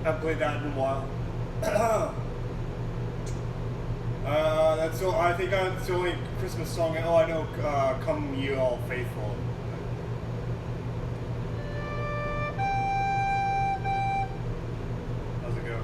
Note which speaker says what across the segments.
Speaker 1: Haven't played that in a while. That's all. I think that's the only Christmas song. Oh, I know. "Come Ye All Faithful." How's it go?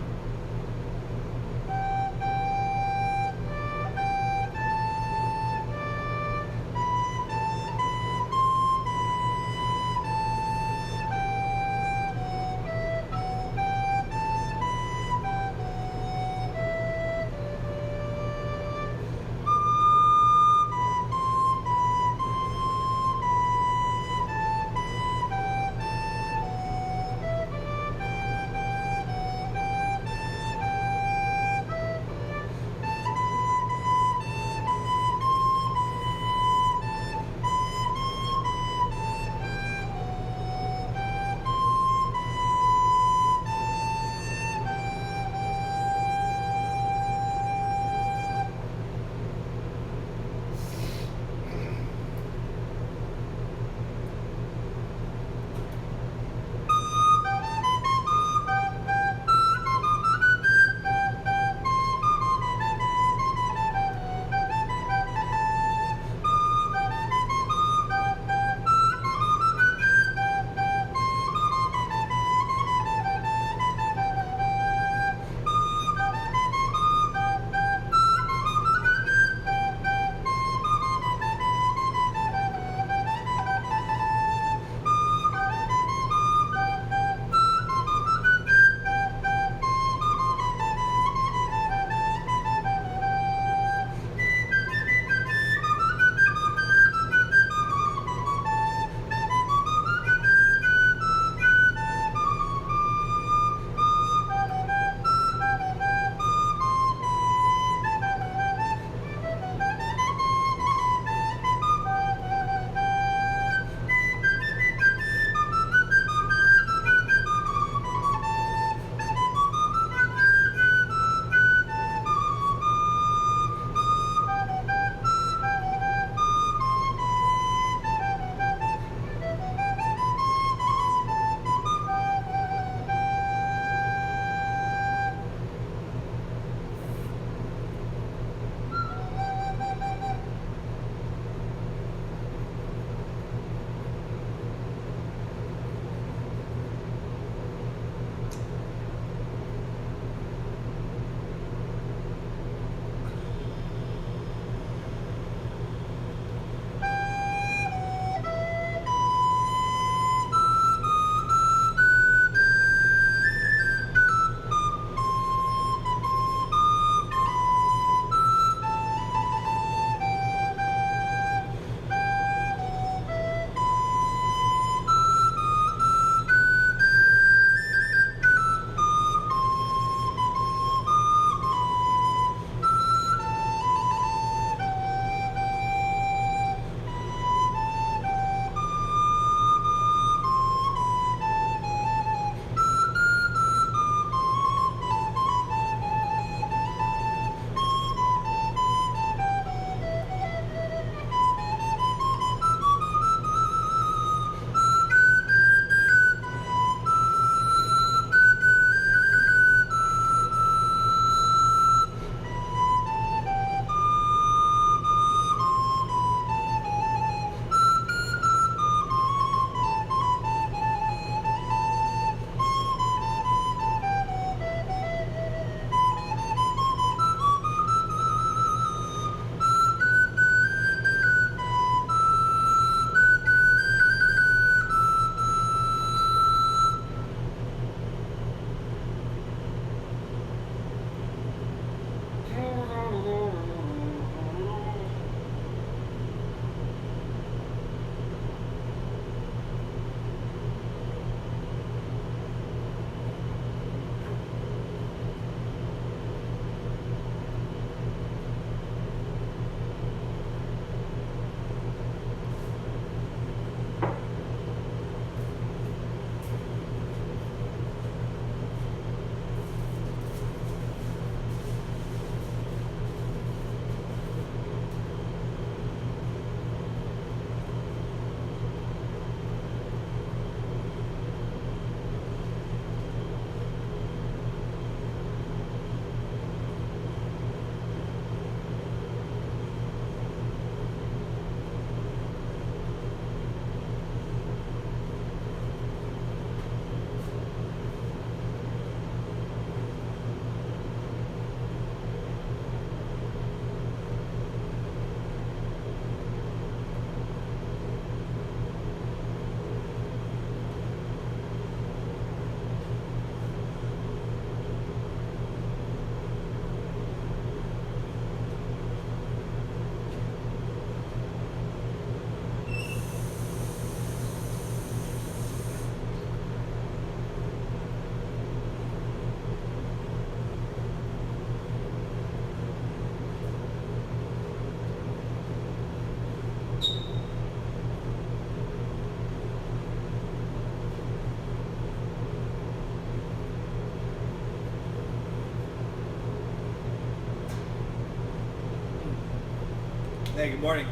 Speaker 2: Hey, good morning.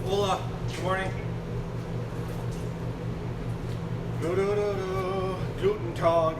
Speaker 2: Hola, good morning.
Speaker 1: Guten Tag.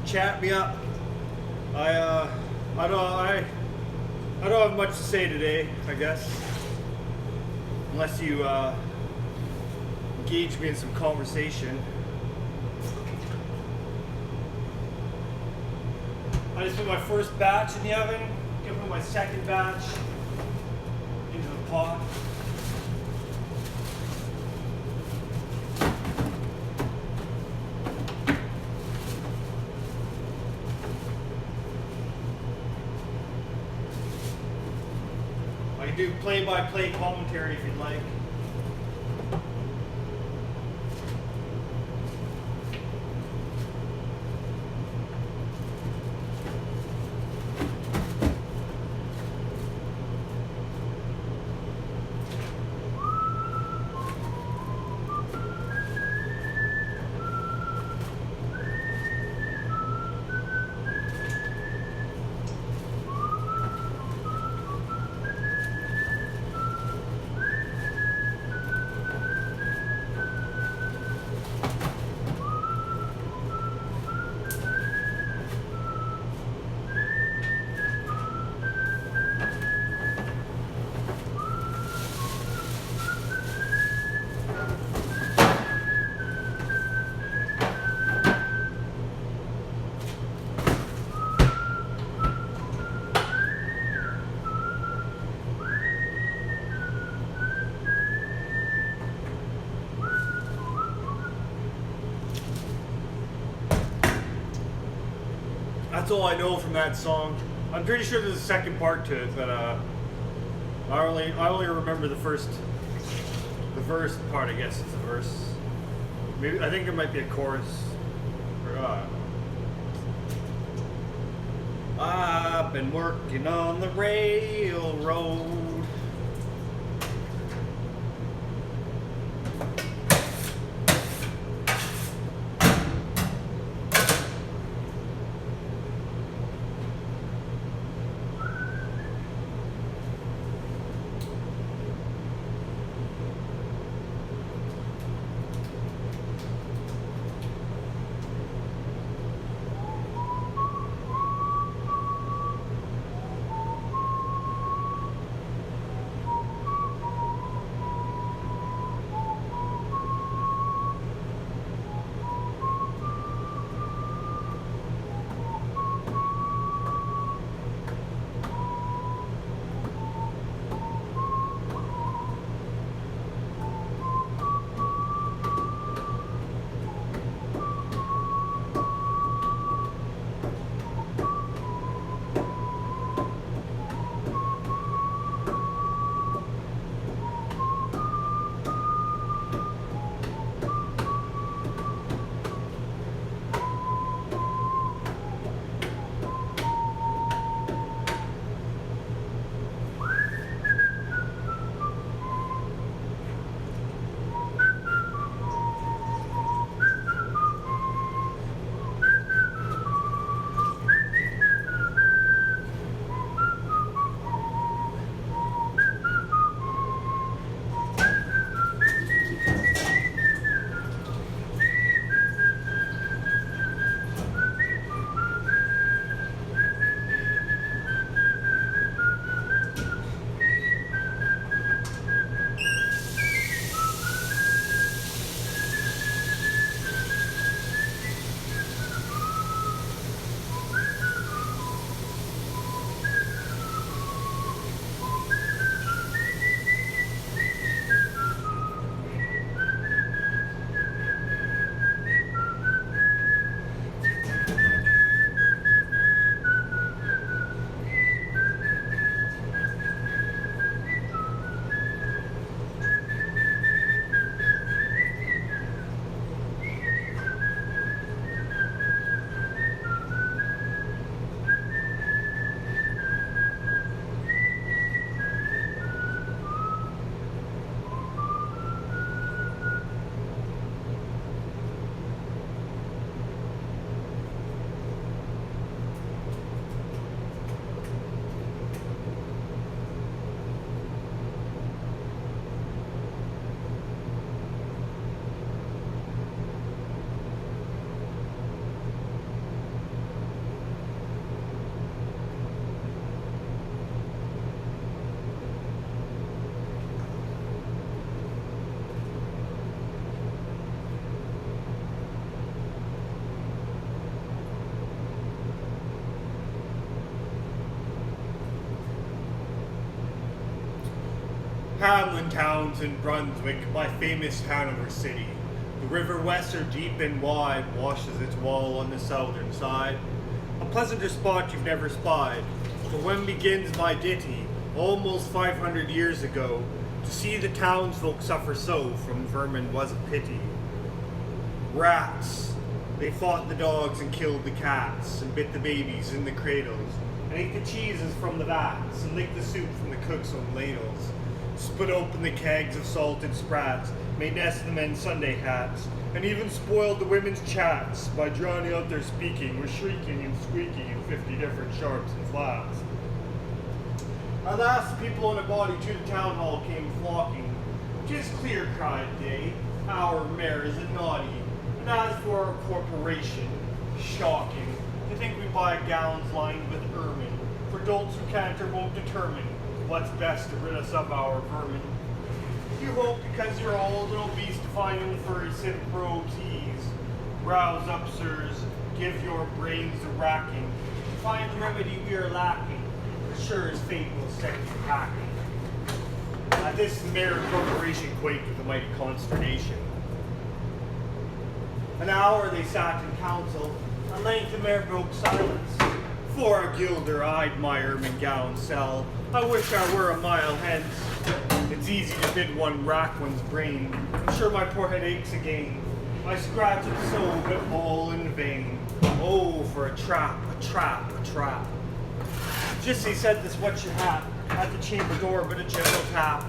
Speaker 2: chat me up. I don't have much to say today, I guess. Unless you engage me in some conversation. I just put my first batch in the oven, gonna put my second batch into the pot. I can do play-by-play commentary if you'd like. That's all I know from that song. I'm pretty sure there's a second part to it, but I only remember the verse part. I guess it's a verse. Maybe I think there might be a chorus. I've been working on the railroad. Hamlin Towns in Brunswick, my famous Hanover city. The river Weser, deep and wide, washes its wall on the southern side. A pleasanter spot you've never spied. For when begins my ditty, almost 500 years ago, to see the townsfolk suffer so from vermin was a pity. Rats, they fought the dogs and killed the cats, and bit the babies in the cradles, and ate the cheeses from the vats, and licked the soup from the cooks' own ladles. Split open the kegs of salted sprats, made nests of the men's Sunday hats, and even spoiled the women's chats by drowning out their speaking with shrieking and squeaking in 50 different sharps and flats. At last, the people in a body to the town hall came flocking. "'Tis clear," cried they, "our mayor is a naughty, and as for our corporation, shocking, to think we buy gowns lined with ermine, for dolts who can't or won't determine what's best to rid us of our vermin. You hope because you're old and obese to find in the furry silk robes ease. Rouse up, sirs, give your brains a racking, to find the remedy we are lacking, for sure as fate will set you packing." At this, the mayor and corporation quaked with a mighty consternation. An hour they sat in council. At length the mayor broke silence. "For a guilder I'd my ermine gown sell. I wish I were a mile hence. It's easy to bid one rack one's brain. I'm sure my poor head aches again. I scratch it so, but all in vain. Oh, for a trap, a trap, a trap." Just they said this what should hap at the chamber door, but a gentle tap.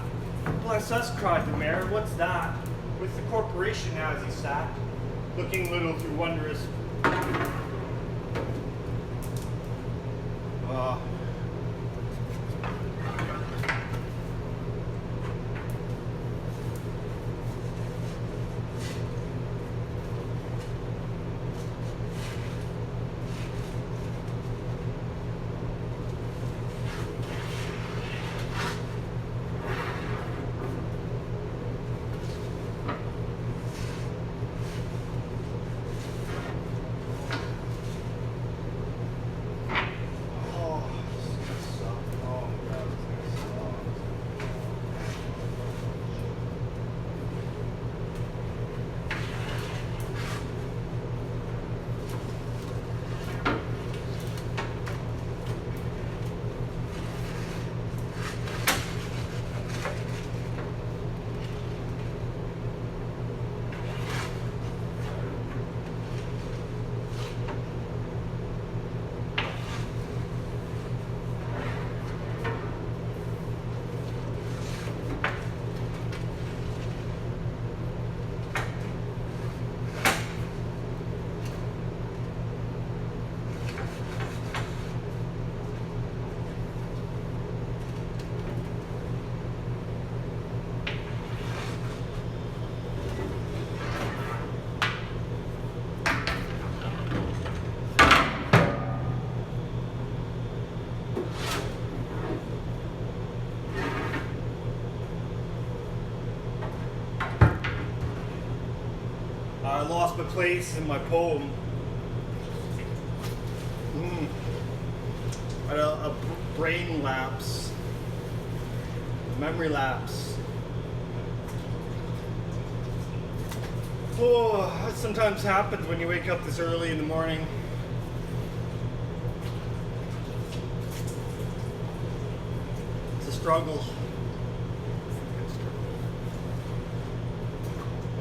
Speaker 2: "Bless us," cried the mayor, "what's that?" With the corporation as he sat, looking little through wondrous. I lost my place in my poem. I had a brain lapse, memory lapse. Oh, that sometimes happens when you wake up this early in the morning. It's a struggle.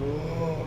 Speaker 2: Oh.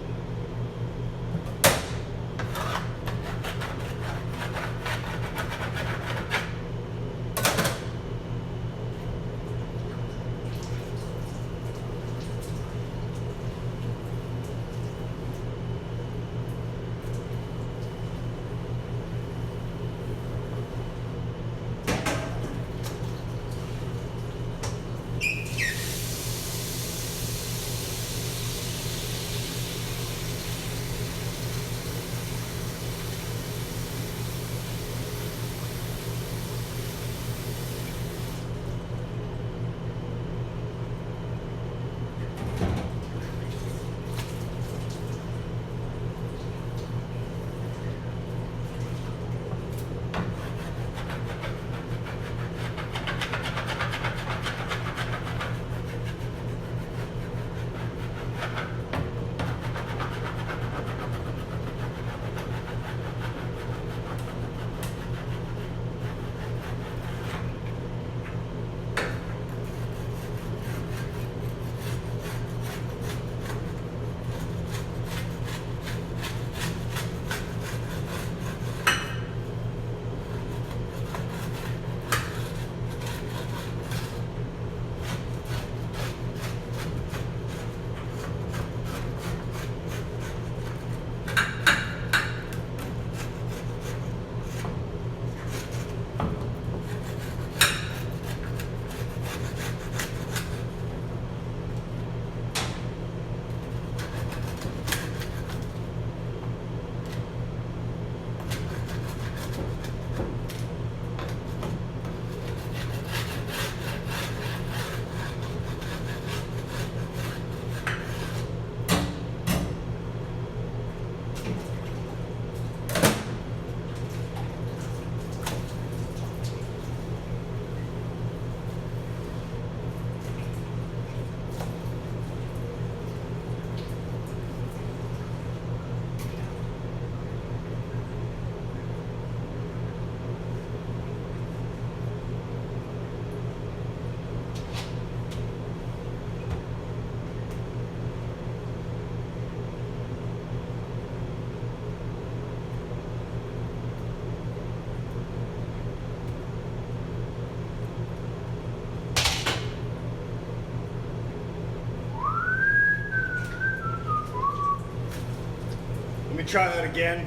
Speaker 2: try that again.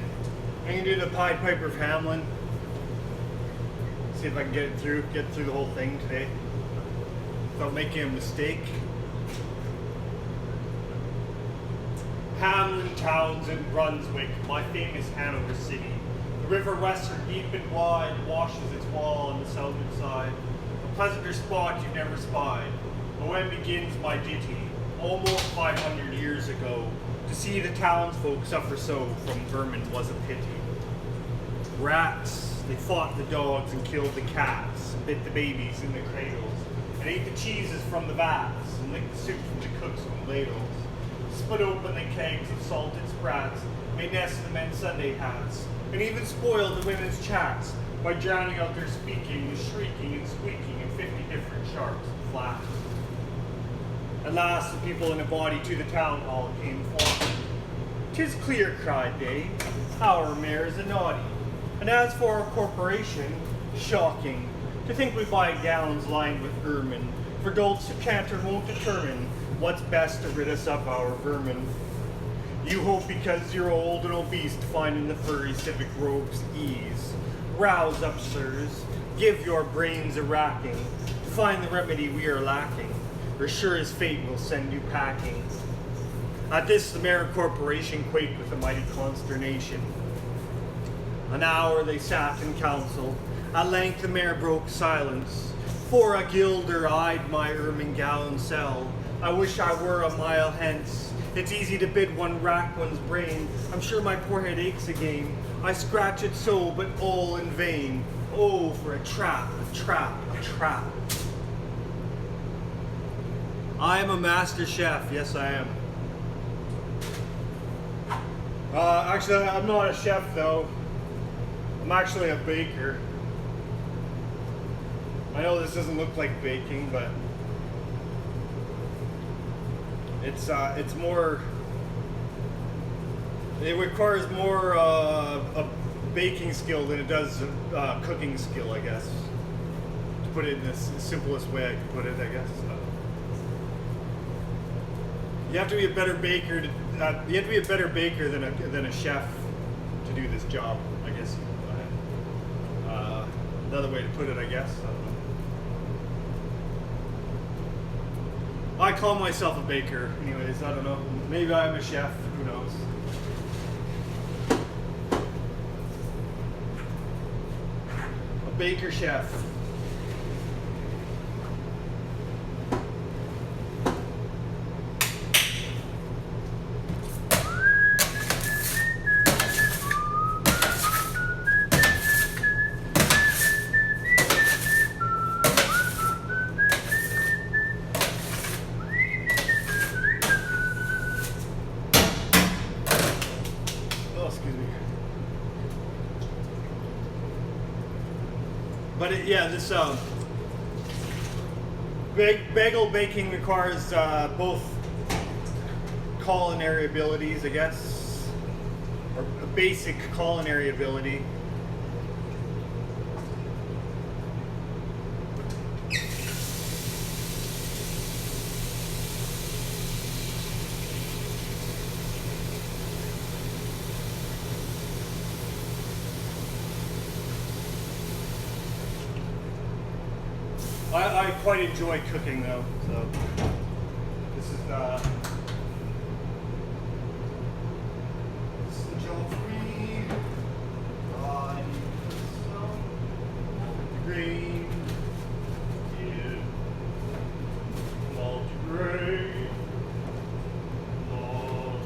Speaker 2: I'm gonna do the Pied Piper of Hamelin. See if I can get through the whole thing today without making a mistake. Hamelin Towns in Brunswick, my famous Hanover city. The River Western, deep and wide, washes its wall on the southern side. A pleasanter spot you've never spied. But when begins my ditty, almost 500 years ago, to see the townsfolk suffer so from vermin was a pity. Rats, they fought the dogs and killed the cats, and bit the babies in the cradles, and ate the cheeses from the vats, and licked the soup from the cooks' own ladles. Split open the kegs of salted sprats, made nests in the men's Sunday hats, and even spoiled the women's chats by drowning out their speaking with shrieking and squeaking in 50 different sharps and flats. At last the people in a body to the town hall came flocking. "'Tis clear," cried they, "our mayor's a naughty. And as for our corporation, shocking, to think we buy gowns lined with ermine, for dolts who can't or won't determine what's best to rid us of our vermin. You hope because you're old and obese to find in the furry civic robes ease. Rouse up, sirs, give your brains a racking, to find the remedy we are lacking, or sure as fate will send you packing." At this the mayor and corporation quaked with a mighty consternation. An hour they sat in council. At length the mayor broke silence. "For a guilder I'd my ermine gown sell. I wish I were a mile hence. It's easy to bid one rack one's brain. I'm sure my poor head aches again. I scratch it so, but all in vain. Oh, for a trap, a trap, a trap." I am a master chef. Yes, I am. Actually, I'm not a chef, though. I'm actually a baker. I know this doesn't look like baking, but it's more. It requires more a baking skill than it does cooking skill, I guess. To put it in the simplest way I can put it, I guess. You have to be a better baker. You have to be a better baker than a chef to do this job, I guess. Another way to put it, I guess. I don't know. I call myself a baker, anyways. I don't know. Maybe I'm a chef. Who knows? A baker chef. But this bagel baking requires both culinary abilities, I guess, or a basic culinary ability. I quite enjoy cooking, though, so this is the job for me. I need some multigrain, multigrain, multigrain.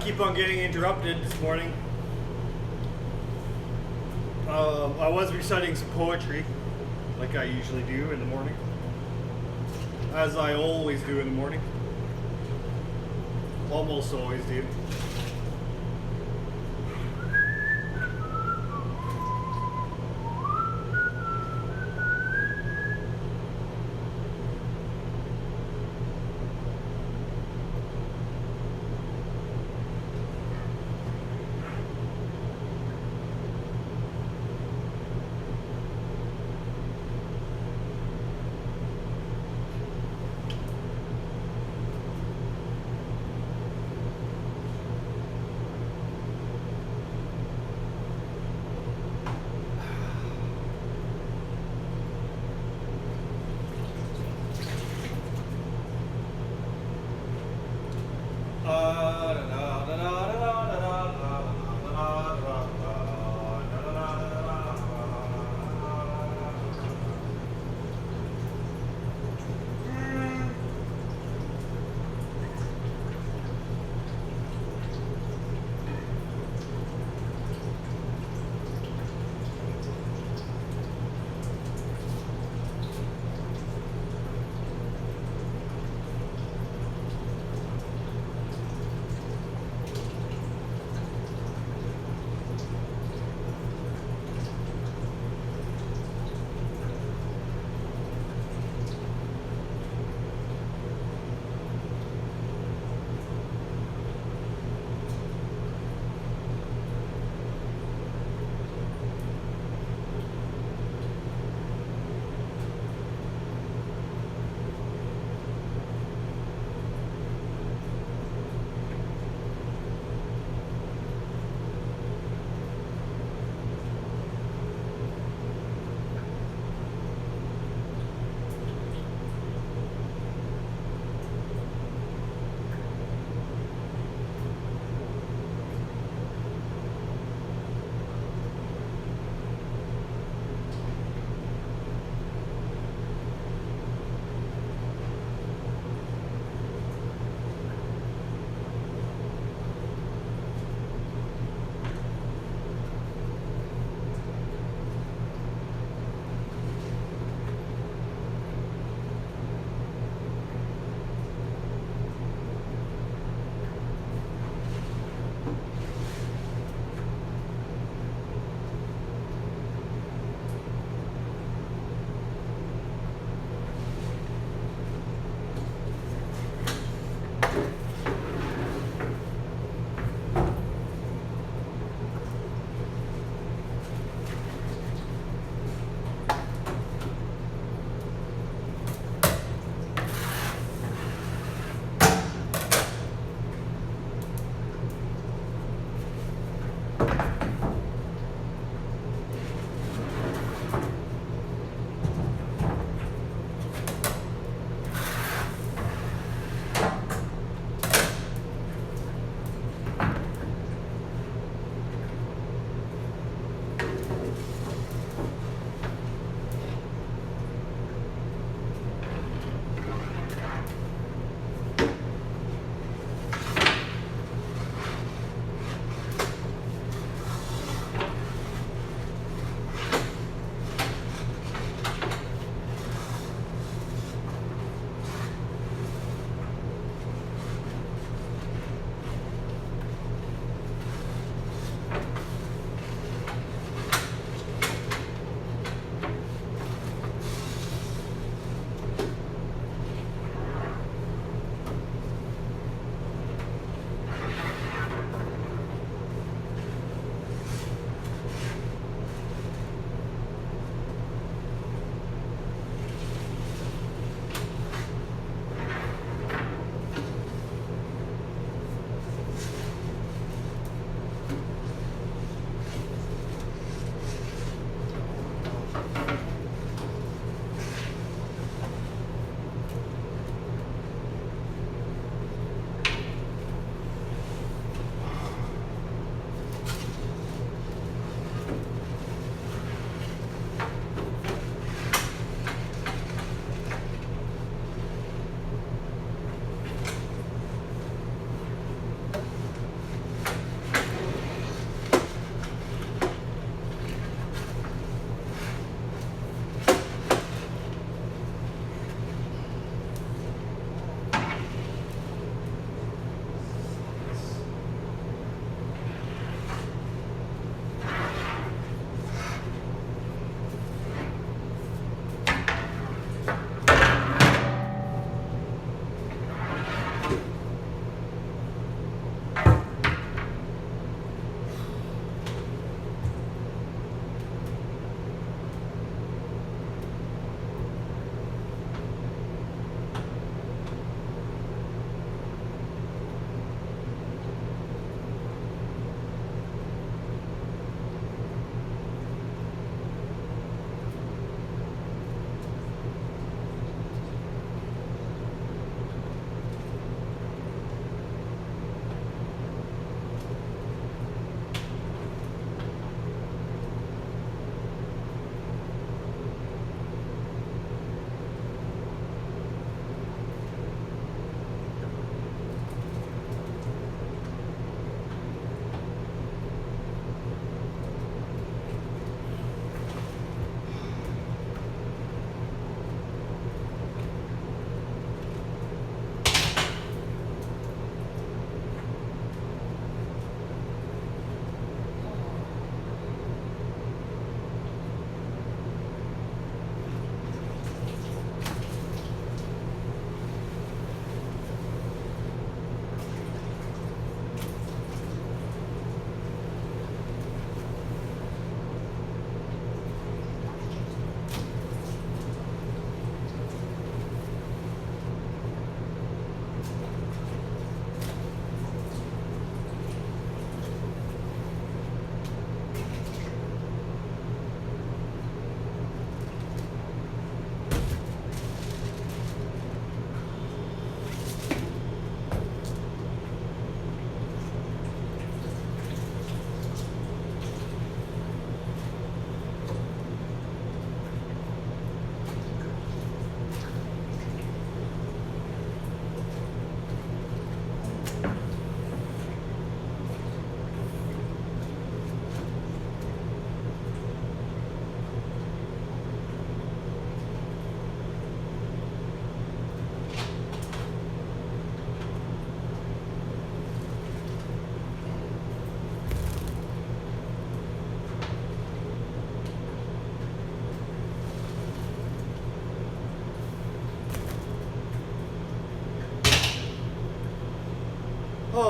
Speaker 2: keep on getting interrupted this morning. I was reciting some poetry, like I usually do in the morning. As I always do in the morning. Almost always do.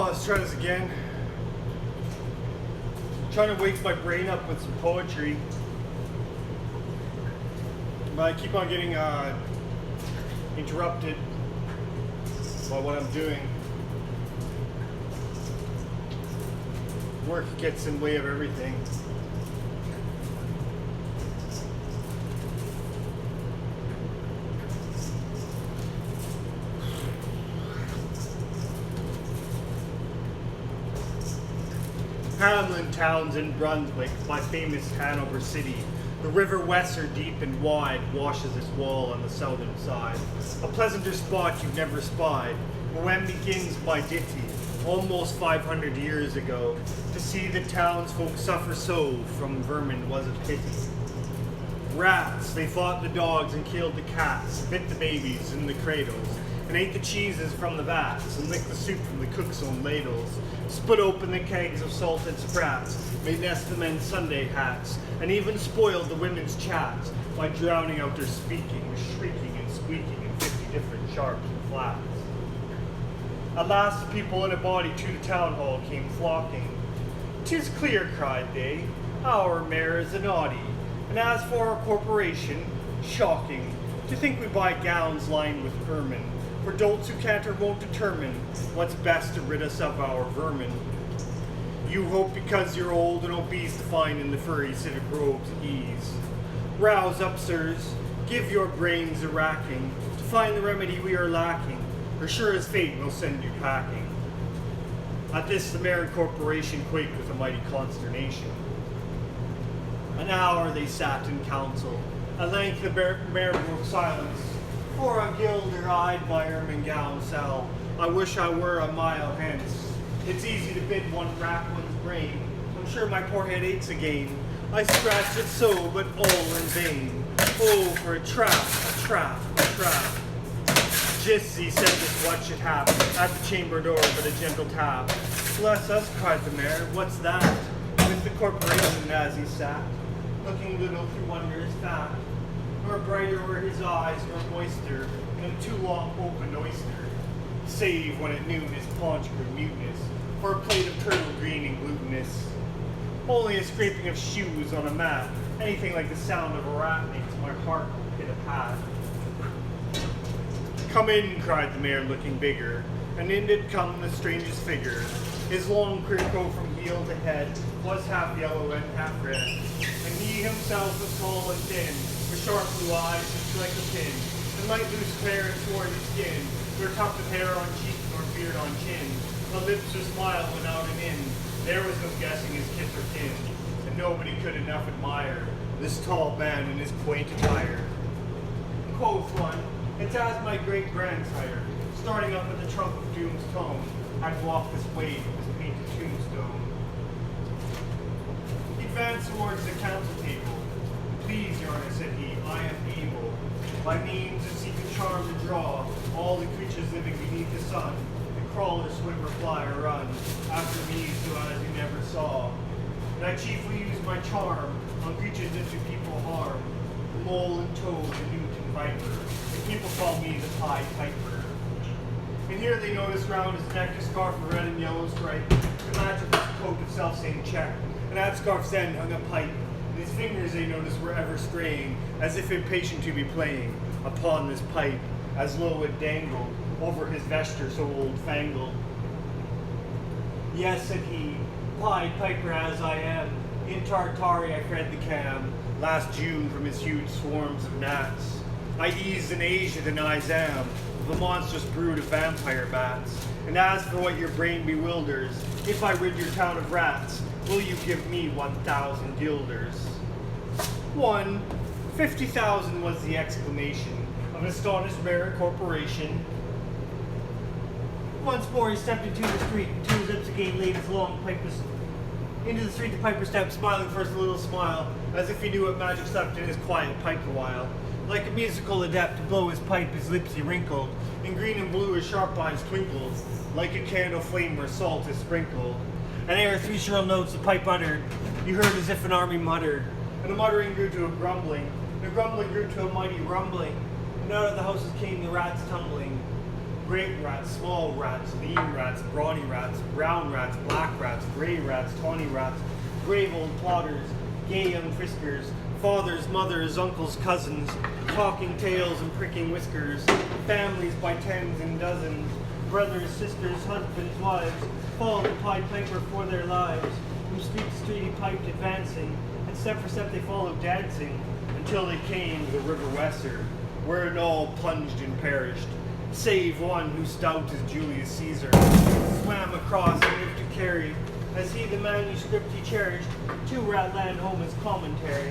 Speaker 2: let's try this again. Trying to wake my brain up with some poetry. But I keep on getting interrupted by what I'm doing. Work gets in the way of everything. Hamlin towns in Brunswick, my famous Hanover city. The river Weser, deep and wide, washes its wall on the southern side. A pleasanter spot you've never spied. But when begins my ditty, almost 500 years ago, to see the townsfolk suffer so from vermin was a pity. Rats, they fought the dogs and killed the cats, bit the babies in the cradles, and ate the cheeses from the vats, and licked the soup from the cook's own ladles, split open the kegs of salted sprats, made nest the men's Sunday hats, and even spoiled the women's chats by drowning out their speaking with shrieking and squeaking in 50 different sharps and flats. At last the people in a body to the town hall came flocking. "'Tis clear," cried they, "our mayor is a naughty, and as for our corporation, shocking, to think we buy gowns lined with ermine, for dolts who can't or won't determine what's best to rid us of our vermin. You hope because you're old and obese to find in the furry civic robes ease. Rouse up, sirs, give your brains a racking, to find the remedy we are lacking, or sure as fate will send you packing." At this the mayor and corporation quaked with a mighty consternation. An hour they sat in council. At length the mayor broke silence. "For a gilder-eyed by ermine gown sell, I wish I were a mile hence. It's easy to bid one rack one's brain. I'm sure my poor head aches again. I scratched it so, but all in vain. Oh, for a trap, a trap, a trap." "Just," he said, "this what should happen at the chamber door but a gentle tap." "Bless us," cried the mayor, "what's that?" With the corporation as he sat, looking little through wonders fat, nor brighter were his eyes, nor moister than too long opened oyster, save when at noon his paunch grew mutinous, for a plate of turtle green and glutinous. Only a scraping of shoes on a mat, anything like the sound of a rat makes my heart pit-a-pat. "Come in," cried the mayor, looking bigger, and in did come the strangest figure. His long queer coat from heel to head was half yellow and half red, and he himself was tall and thin, with sharp blue eyes just like a pin, and light loose hair and swarthy skin, nor tuft of hair on cheek nor beard on chin. The lips or smile went out and in. There was no guessing his kith or kin, and nobody could enough admire this tall man in his quaint attire. Quoth one, "It's as my great-grandsire, starting up at the trunk of Doom's tome, I'd walk this way to this painted tombstone." He advanced towards the council table. "Please, your honor," said he, "I am able, by means of secret charm to draw all the creatures living beneath the sun, the crawler, swimmer, fly, or run, after me so as you never saw. And I chiefly use my charm on creatures that do people harm, the mole and toad, the newt and viper, and people call me the Pied Piper." And here they noticed round his neck a scarf of red and yellow stripe, to match with his coat of self-same check, and at scarf's end hung a pipe, and his fingers they noticed were ever straying, as if impatient to be playing upon this pipe, as low it dangled over his vesture so old-fangled. "Yes," said he, "Pied Piper as I am, in Tartary I fed the cam, last June from his huge swarms of gnats. I eased in Asia the Nizam, of a monstrous brood of vampire bats. And as for what your brain bewilders, if I rid your town of rats, will you give me 1,000 guilders?" 50,000 was the exclamation of an astonished mayor corporation. Once more he stepped into the street, and to his lips again laid his long pipe. Into the street the piper stepped, smiling first a little smile, as if he knew what magic slept in his quiet pipe a while. Like a musical adept to blow his pipe, his lips he wrinkled, in green and blue his sharp eyes twinkled, like a candle flame where salt is sprinkled. And ere 3 shrill notes the pipe uttered, you heard as if an army muttered, and the muttering grew to a grumbling, and the grumbling grew to a mighty rumbling, and out of the houses came the rats tumbling. Great rats, small rats, lean rats, brawny rats, brown rats, black rats, grey rats, tawny rats, grave old plotters, gay young friskers, fathers, mothers, uncles, cousins, talking tails and pricking whiskers, families by tens and dozens, brothers, sisters, husbands, wives, followed the Pied Piper for their lives. From street to street he piped advancing, and step for step they followed dancing, until they came to the river Weser, where it all plunged and perished, save one who stout as Julius Caesar swam across and lived to carry, as he the manuscript he cherished, to Ratland home as commentary,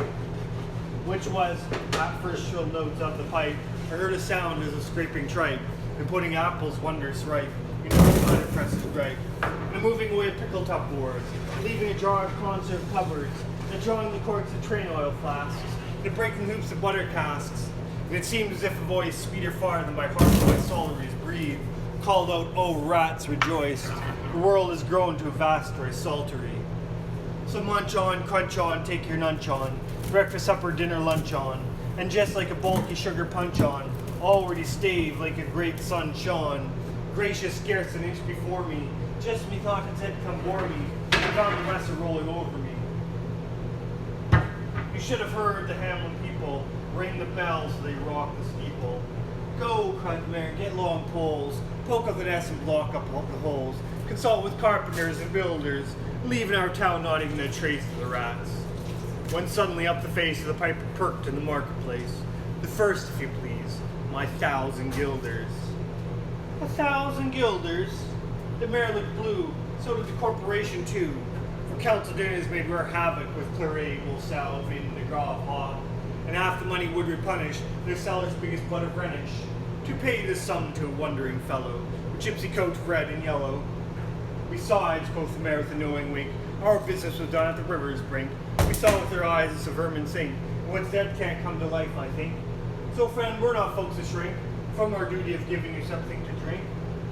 Speaker 2: which was, at first shrill notes of the pipe, I heard a sound as of scraping tripe, and putting apples wondrous ripe, into the cider presses bright, and moving away pickle top boards, leaving a jar of conserve cupboards, and drawing the corks of train oil flasks, and breaking hoops of butter casks. And it seemed as if a voice, sweeter far than my heart or my salaries breathe, called out, "Oh, rats, rejoice! The world has grown to a vast saltery. So munch on, crunch on, take your nunch on, breakfast, supper, dinner, lunch on, and just like a bulky sugar punch on, already staved like a great sun shone, gracious scarce an inch before me, just methought it said come bore me, and found the Weser rolling over me. You should have heard the Hamlin people ring the bells as they rock the steeple. Go, cried the mayor, get long poles, poke up the nest and block up the holes, consult with carpenters and builders, leaving our town not even a trace of the rats. When suddenly up the face of the piper perked in the marketplace, the first, if you please, my 1,000 guilders. 1,000 guilders? The mayor looked blue, so did the corporation too, for council dinners made rare havoc with claret, wool salve, in the grave hot, and half the money would replenish their cellar's biggest butt of Rhenish, to pay this sum to a wondering fellow, with gypsy coat of red and yellow. Besides, quoth the mayor with a knowing wink, our business was done at the river's brink. We saw with our eyes as a vermin sink, and what's dead can't come to life, I think. So, friend, we're not folks to shrink from our duty of giving you something to drink,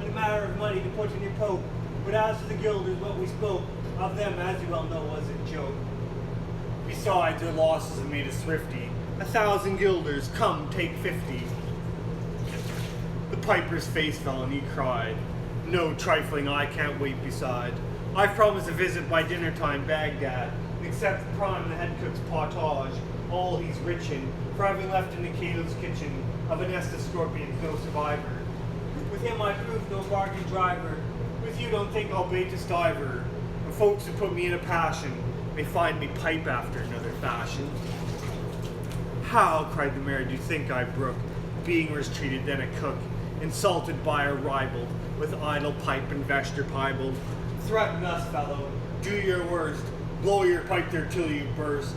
Speaker 2: and a matter of money to put in your poke. But as to the guilders, what we spoke of them, as you well know, was a joke. Besides, their losses have made us thrifty. 1,000 guilders, come, take 50. The piper's face fell and he cried, no trifling, I can't wait beside. I've promised a visit by dinner time, Baghdad, and accept the prime the head cook's pottage, all he's rich in, for having left in the Cato's kitchen of a nest of scorpions no survivor. With him I prove no bargain driver, with you don't think I'll bait a stiver, and folks who put me in a passion may find me pipe after another fashion. How, cried the mayor, do you think I brook, being worse treated than a cook, insulted by a ribald, with idle pipe and vesture piebald? Threaten us, fellow, do your worst, blow your pipe there till you burst.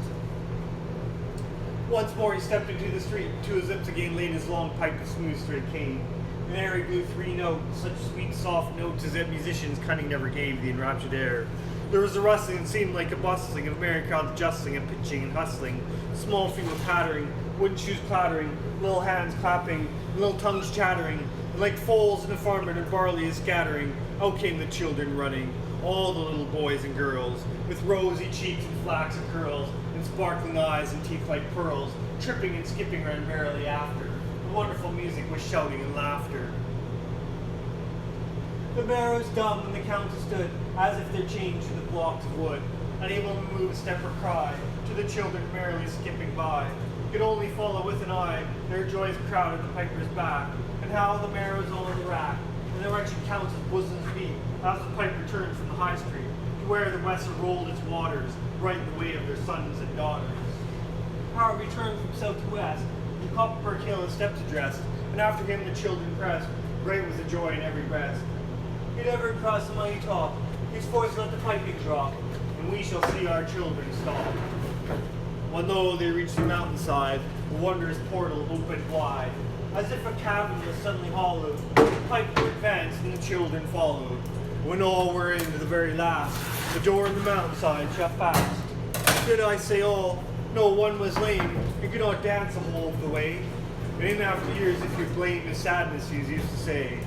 Speaker 2: Once more he stepped into the street, to his lips again laid his long pipe of smooth straight cane. And there he blew 3 notes, such sweet soft notes as that musician's cunning never gave the enraptured air. There was a rustling that seemed like a bustling of merry crowds justling and pitching and hustling, small feet were pattering, wooden shoes clattering, little hands clapping, little tongues chattering, and like foals in a farmer and barley is scattering, out came the children running, all the little boys and girls, with rosy cheeks and flaxen curls, and sparkling eyes and teeth like pearls, tripping and skipping ran merrily after. The wonderful music was shouting and laughter. The mayor was dumb and the council stood, as if they're chained to the blocks of wood, unable to move a step or cry, to the children merrily skipping by. Could only follow with an eye their joyous crowd at the piper's back, and how the mayor was on the rack, and the wretched council's bosoms beat, as the pipe returned from the high street, to where the Weser rolled its waters, right in the way of their sons and daughters. How it returned from south to west, to Copperberg Hill his steps addressed, and after him the children pressed, great was the joy in every breast. He never crossed the mighty top, his voice let the piping drop, and we shall see our children stop. When lo, they reached the mountainside, the wondrous portal opened wide, as if a cavern was suddenly hollowed, the piper advanced and the children followed. When all were in to the very last, the door in the mountainside shut fast. Did I say all? No, one was lame, and could not dance a whole of the way. And in after years, if you blame his sadness, he used to say,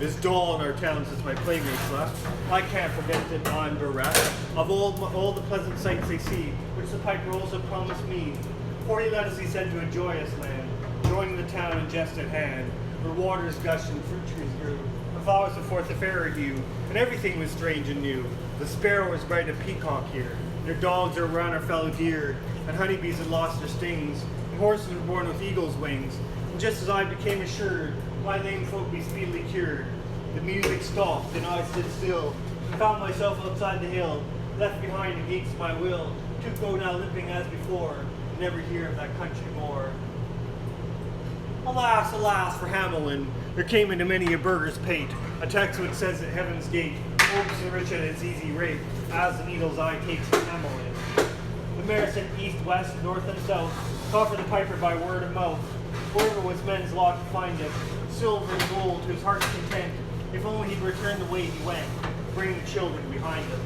Speaker 2: it's dull in our town since my playmates left. I can't forget that I'm bereft of all the pleasant sights they see, which the piper also promised me. For he led us, he said, to a joyous land, joining the town in jest at hand, where waters gushed and fruit trees grew, and flowers of forth a fairer hue, and everything was strange and new. The sparrow was bright and peacock here, their dogs are around our fellow deer, and honeybees had lost their stings, and horses were born with eagles' wings. And just as I became assured, my lame folk be speedily cured, the music stopped, and I stood still, and found myself outside the hill, left behind against my will, to go now limping as before, and never hear of that country more. Alas, alas, for Hamelin, there came into many a burgher's pate, a text which says at heaven's gate, hopes the rich at its easy rate, as the needle's eye takes Hamelin. The mayor sent east, west, north, and south, called for the piper by word of mouth. Wherever was men's lot to find him, silver and gold to his heart's content, if only he'd return the way he went, bring the children behind him.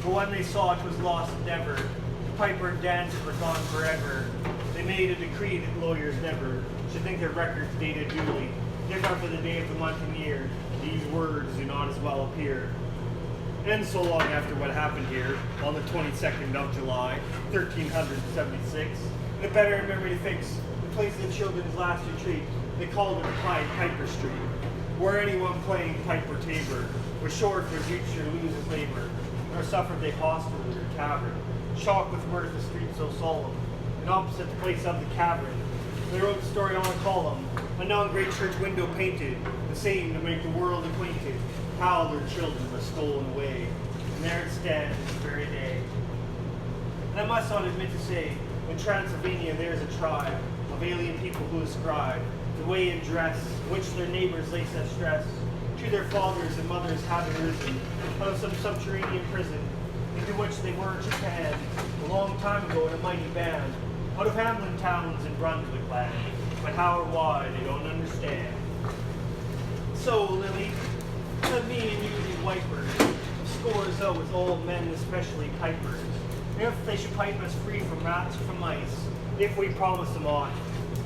Speaker 2: But when they saw 'twas lost endeavor, the piper and dancer were gone forever. They made a decree that lawyers never should think their records dated duly, different for the day of the month and year. These words do not as well appear. And so long after what happened here, on the 22nd of July, 1376, in a better memory to fix, the place of the children's last retreat, they called it Pied Piper Street, where anyone playing pipe or tabor was sure for his future lose his labor, nor suffered they hostelry or tavern, shocked with mirth the street so solemn, and opposite the place of the cavern, they wrote the story on a column, a non-great church window painted, the same to make the world acquainted, how their children were stolen away, and there it stands this very day. And I must not admit to say, in Transylvania there's a tribe of alien people who ascribe the way and dress which their neighbors lay such stress to their fathers and mothers having risen out of some subterranean prison into which they were Japan a long time ago in a mighty band out of Hamlin towns in Brunswick land, but how or why they don't understand. So, Lily, let me and you be wipers, scores out with old men, especially pipers. If they should pipe us free from rats or from mice, if we promise them aught,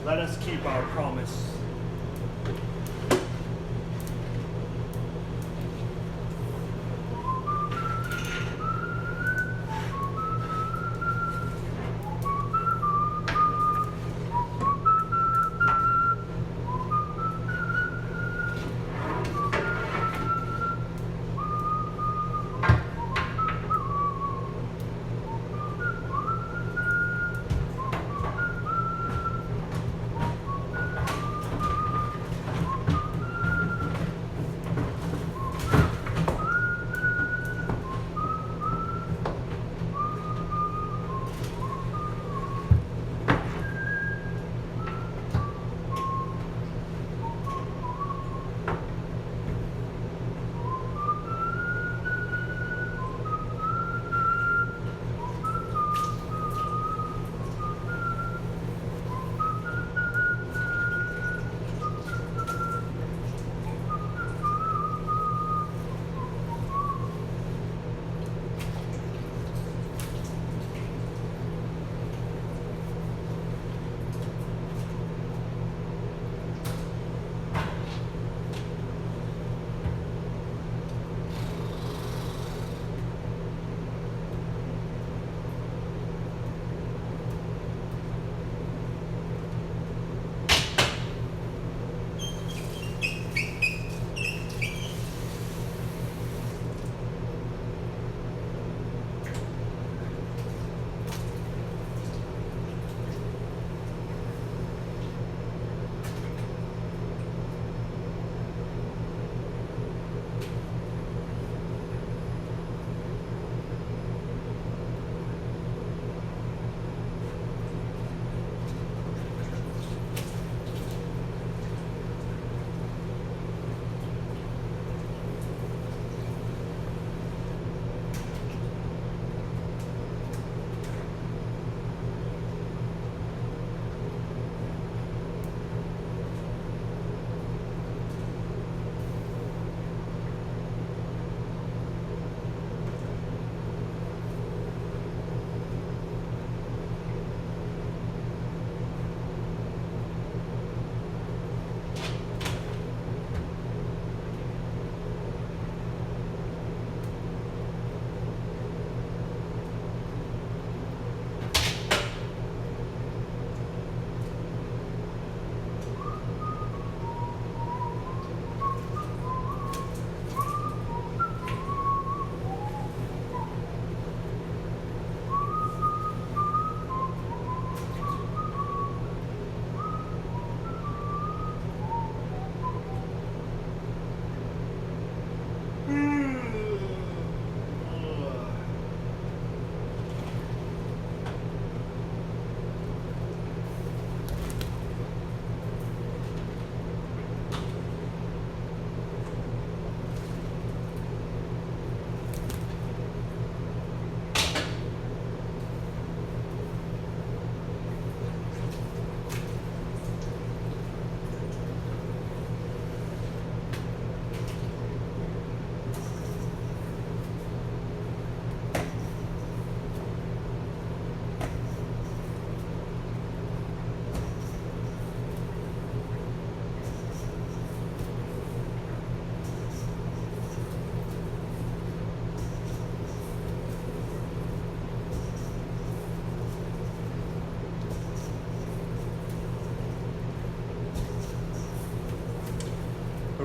Speaker 2: let us keep our promise.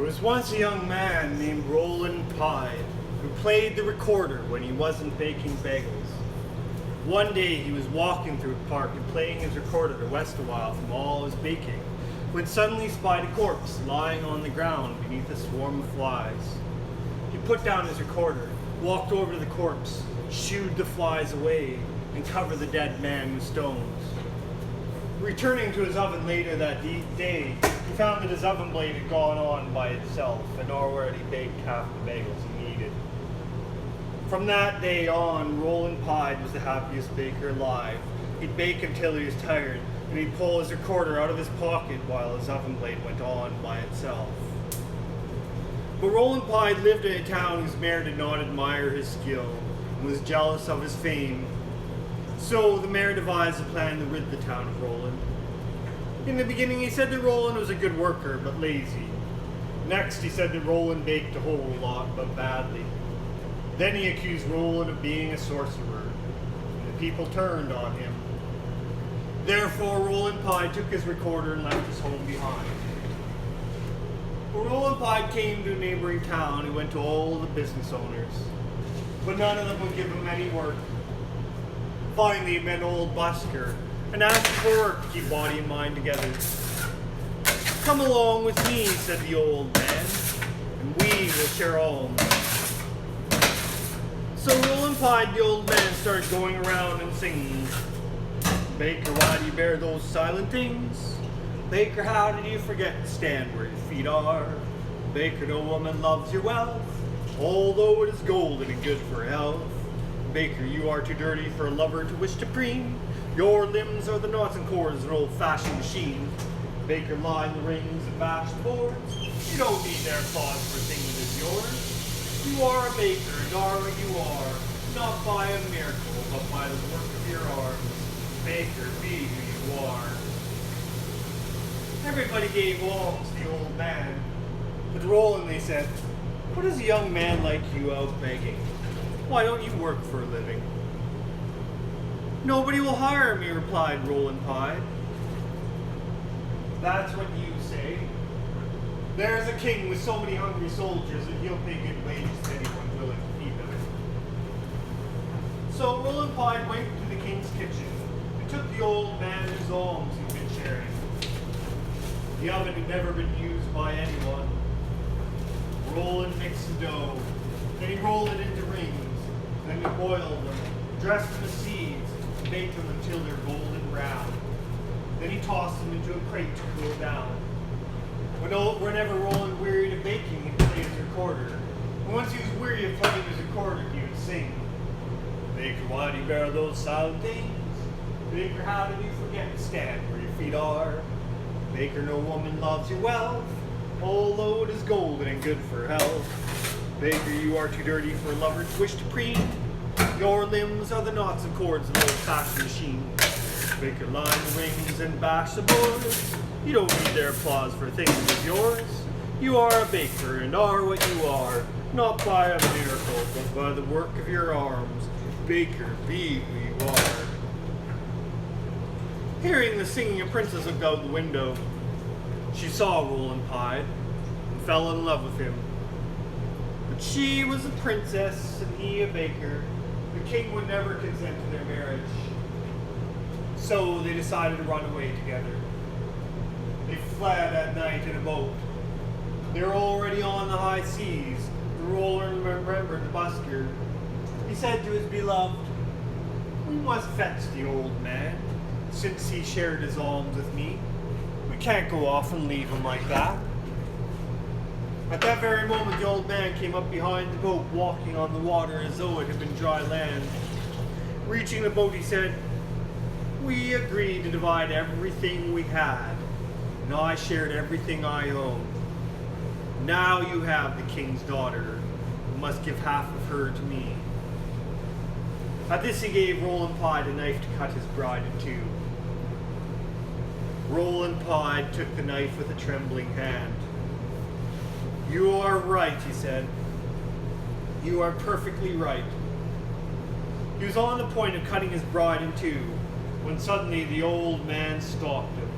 Speaker 2: was once a young man named Roland Pye who played the recorder when he wasn't baking bagels. One day he was walking through a park and playing his recorder to rest a while from all his baking, when suddenly spied a corpse lying on the ground beneath a swarm of flies. He put down his recorder, walked over to the corpse, shooed the flies away, and covered the dead man with stones. Returning to his oven later that day, he found that his oven blade had gone on by itself and already baked half the bagels he needed. From that day on, Roland Pye was the happiest baker alive. He'd bake until he was tired, and he'd pull his recorder out of his pocket while his oven blade went on by itself. But Roland Pye lived in a town whose mayor did not admire his skill and was jealous of his fame. So the mayor devised a plan to rid the town of Roland. In the beginning, he said that Roland was a good worker, but lazy. Next, he said that Roland baked a whole lot, but badly. Then he accused Roland of being a sorcerer, and the people turned on him. Therefore, Roland Pye took his recorder and left his home behind. When Roland Pye came to a neighboring town, he went to all the business owners, but none of them would give him any work. Finally, he met an old busker and asked him for work to keep body and mind together. "Come along with me," said the old man, "and we will share alms." So Roland Pye and the old man started going around and singing, "Baker, why do you bear those silent things? Baker, how did you forget to stand where your feet are? Baker, no woman loves your wealth, although it is golden and good for health. Baker, you are too dirty for a lover to wish to preen. Your limbs are the knots and cords of an old-fashioned machine. Baker, line the rings and bash the boards. You don't need their applause for a thing that is yours. You are a baker and are what you are, not by a miracle, but by the work of your arms. Baker, be who you are." Everybody gave alms to the old man. But Roland, they said, "What is a young man like you out begging? Why don't you work for a living?" "Nobody will hire me," replied Roland Pye. "That's what you say. There's a king with so many hungry soldiers that he'll pay good wages to anyone willing to feed them." So Roland Pye went to the king's kitchen and took the old man his alms he'd been sharing. The oven had never been used by anyone. Roland mixed the dough, then he rolled it into rings, then he boiled them, dressed them with seeds, and baked them until they're golden brown. Then he tossed them into a crate to cool down. Whenever Roland wearied of baking, he'd play his recorder. And once he was weary of playing his recorder, he would sing, "Baker, why do you bear those silent things? Baker, how did you forget to stand where your feet are? Baker, no woman loves your wealth, although it is golden and good for health. Baker, you are too dirty for a lover to wish to preen. Your limbs are the knots and cords of an old-fashioned machine. Baker, line the rings and bash the boards. You don't need their applause for a thing that is yours. You are a baker and are what you are, not by a miracle, but by the work of your arms. Baker, be who you are." Hearing the singing, a princess looked out the window. She saw Roland Pye and fell in love with him. But she was a princess and he a baker. The king would never consent to their marriage. So they decided to run away together. They fled at night in a boat. They were already on the high seas. Roland remembered the busker. He said to his beloved, "We must fetch the old man, since he shared his alms with me. We can't go off and leave him like that." At that very moment, the old man came up behind the boat, walking on the water as though it had been dry land. Reaching the boat, he said, "We agreed to divide everything we had, and I shared everything I owned. Now you have the king's daughter. You must give half of her to me." At this, he gave Roland Pye the knife to cut his bride in two. Roland Pye took the knife with a trembling hand. "You are right," he said. "You are perfectly right." He was on the point of cutting his bride in two, when suddenly the old man stopped him.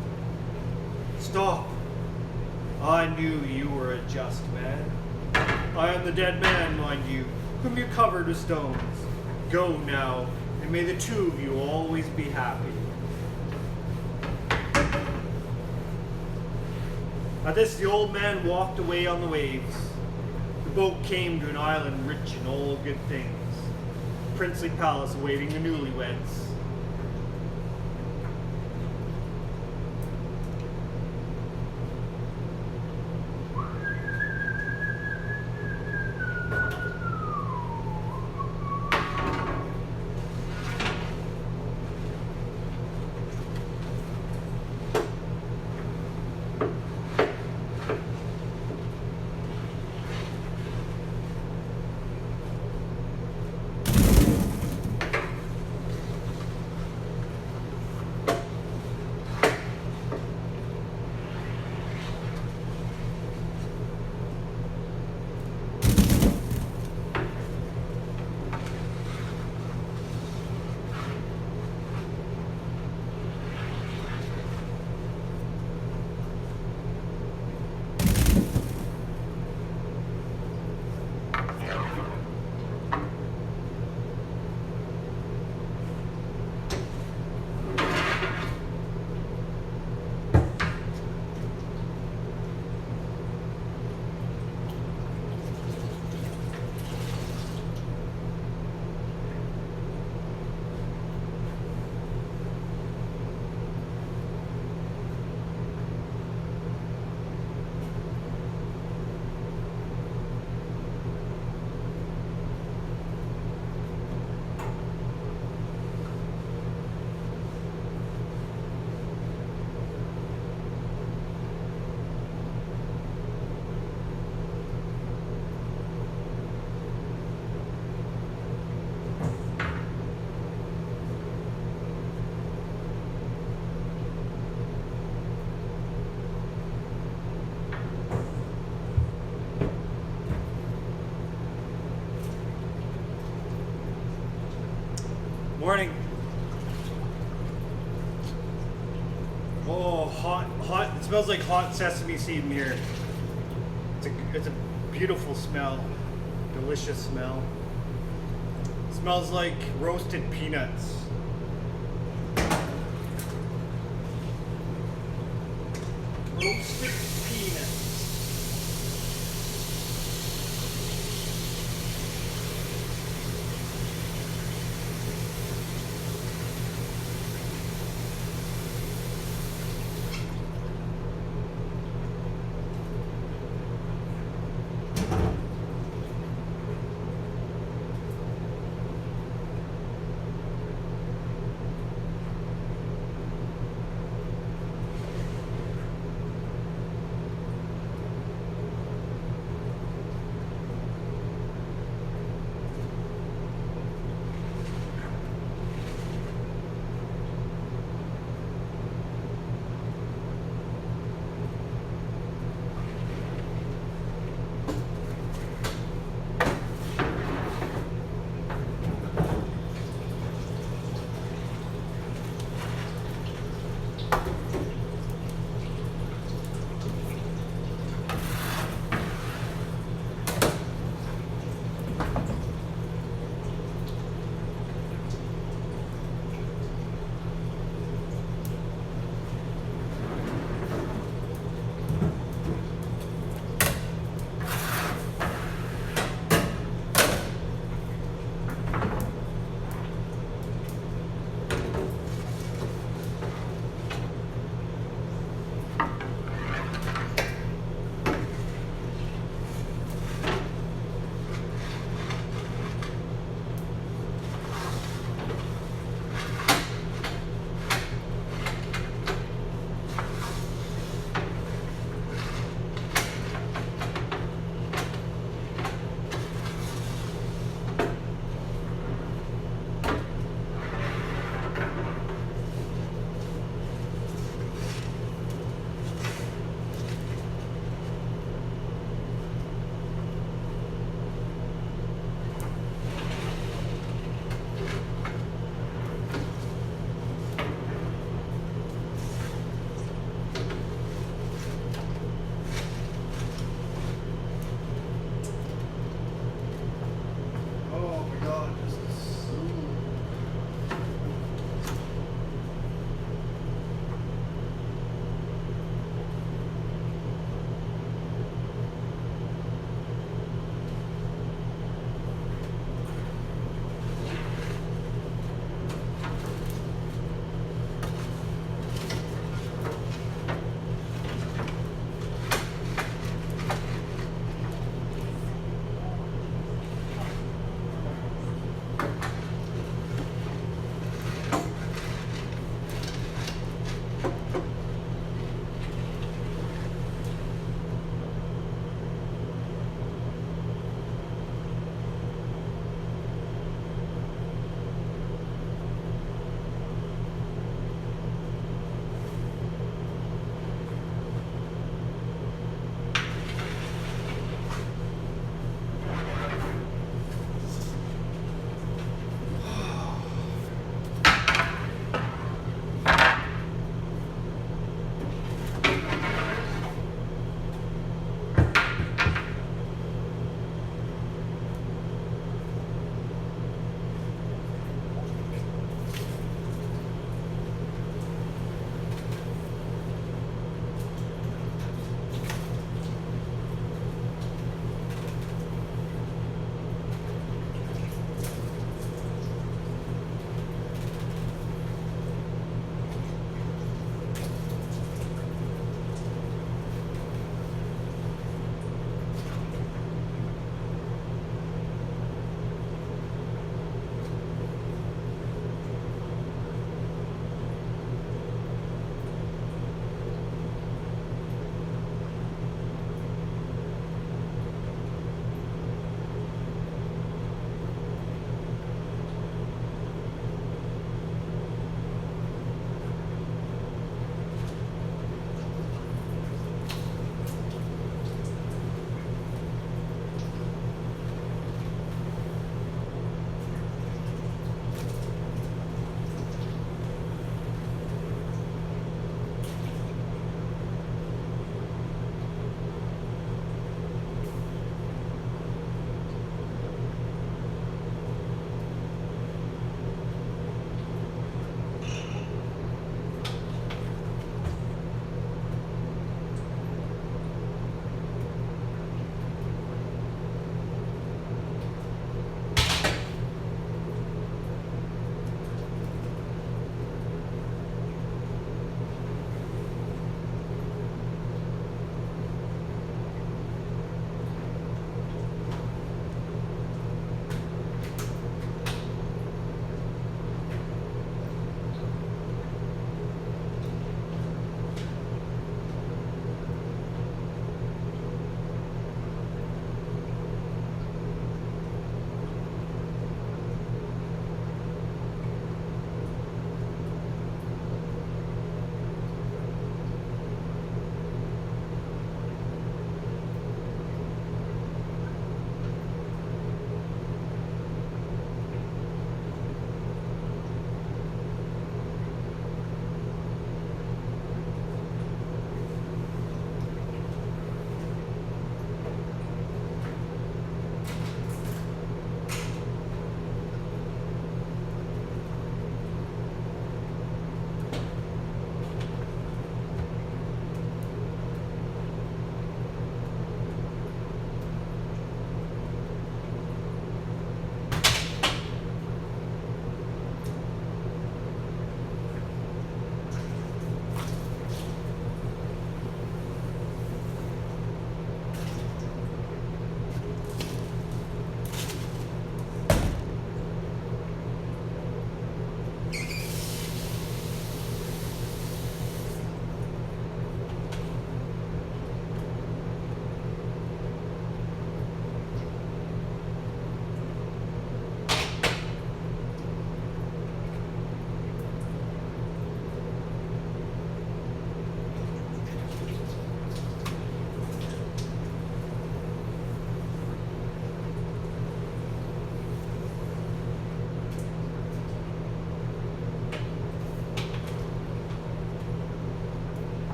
Speaker 2: "Stop! I knew you were a just man. I am the dead man, mind you, whom you covered with stones. Go now, and may the two of you always be happy. At this, the old man walked away on the waves. The boat came to an island rich in all good things, a princely palace awaiting the newlyweds. Morning. Oh, hot. It smells like hot sesame seed in here. It's a beautiful smell. Delicious smell. It smells like roasted peanuts. Roasted peanuts.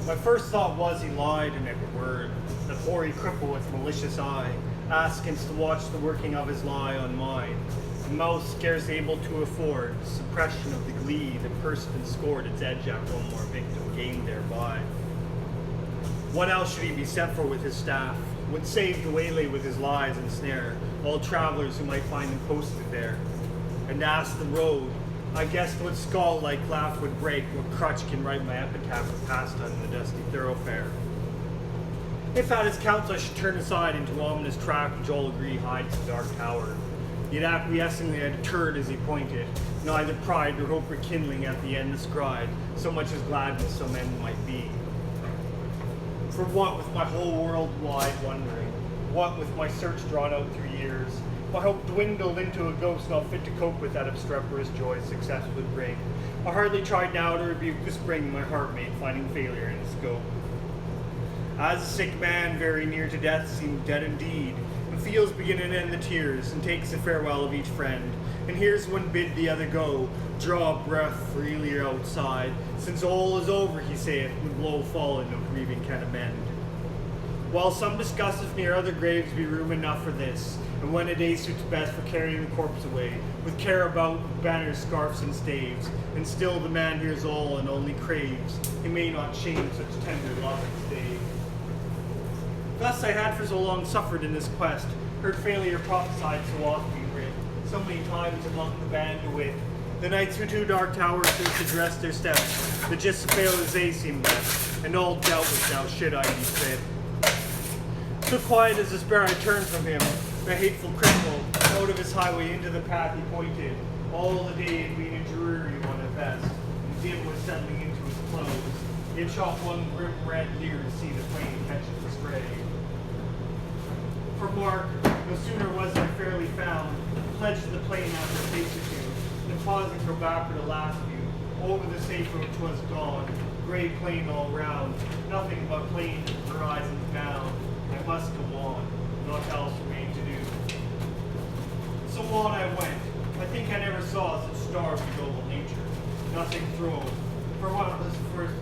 Speaker 2: My first thought was he lied in every word, the hoary cripple with malicious eye, askance to watch the working of his lie on mine, a mouth scarce able to afford suppression of the glee that pursed and scored its edge at one more victim gained thereby. What else should he be set for with his staff? Would save the waylay with his lies and snare all travelers who might find him posted there. And ask the road, I guessed what skull-like laugh would break, what crutch can write my epitaph of pastime in the dusty thoroughfare. If at his counsel I should turn aside into ominous track which all agree hides the dark tower, yet acquiescingly I deterred as he pointed, neither pride nor hope rekindling at the end descried, so much as gladness some end might be. For what with my whole world wide wondering, what with my search drawn out through years, my hope dwindled into a ghost not fit to cope with that obstreperous joy success would bring. I hardly tried now to rebuke the spring my heart made, finding failure in its scope. As a sick man very near to death seemed dead indeed, and feels begin and end the tears, and takes a farewell of each friend, and hears one bid the other go, draw breath freely outside, since all is over, he saith, when blow fallen no grieving can amend. While some discuss if near other graves be room enough for this, and when a day suits best for carrying the corpse away, with care about banners, scarfs, and staves, and still the man hears all and only craves, he may not shame such tender love and stave. Thus I had for so long suffered in this quest, heard failure prophesied so often writ, so many times among the band to wit. The nights were too dark towers to dress their steps, but just to fail as they seemed best, and all doubt was now should I be fit. So quiet as despair I turned from him, the hateful cripple, out of his highway into the path he pointed. All the day had been a dreary one at best, and dim was settling into his clothes. Yet shot one grim red leer to see the flame catch the stray. For mark, no sooner was I fairly found, pledged to the plain after a pace or two, and pausing to go backward a last view, over the safe road 'twas gone, grey plain all round, nothing but plain horizons bound. I must go on, naught else remained to do. So on I went. I think I never saw such starved noble nature. Nothing throve. For what was first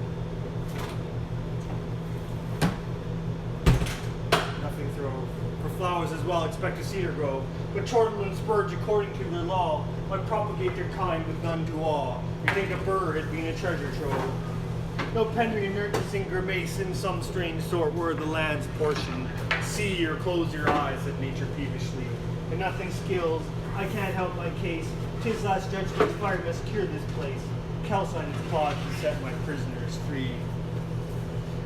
Speaker 2: nothing throve. For flowers as well expect to cedar grow, but chortle and spurge according to their law might propagate their kind with none to awe. You think a bird had been a treasure trove. No penury, emergence, and grimace in some strange sort were the land's portion. See or close your eyes, said nature peevishly, and nothing skills. I can't help my case. 'Tis last judgment's fire must cure this place. Calcine its claws to set my prisoners free.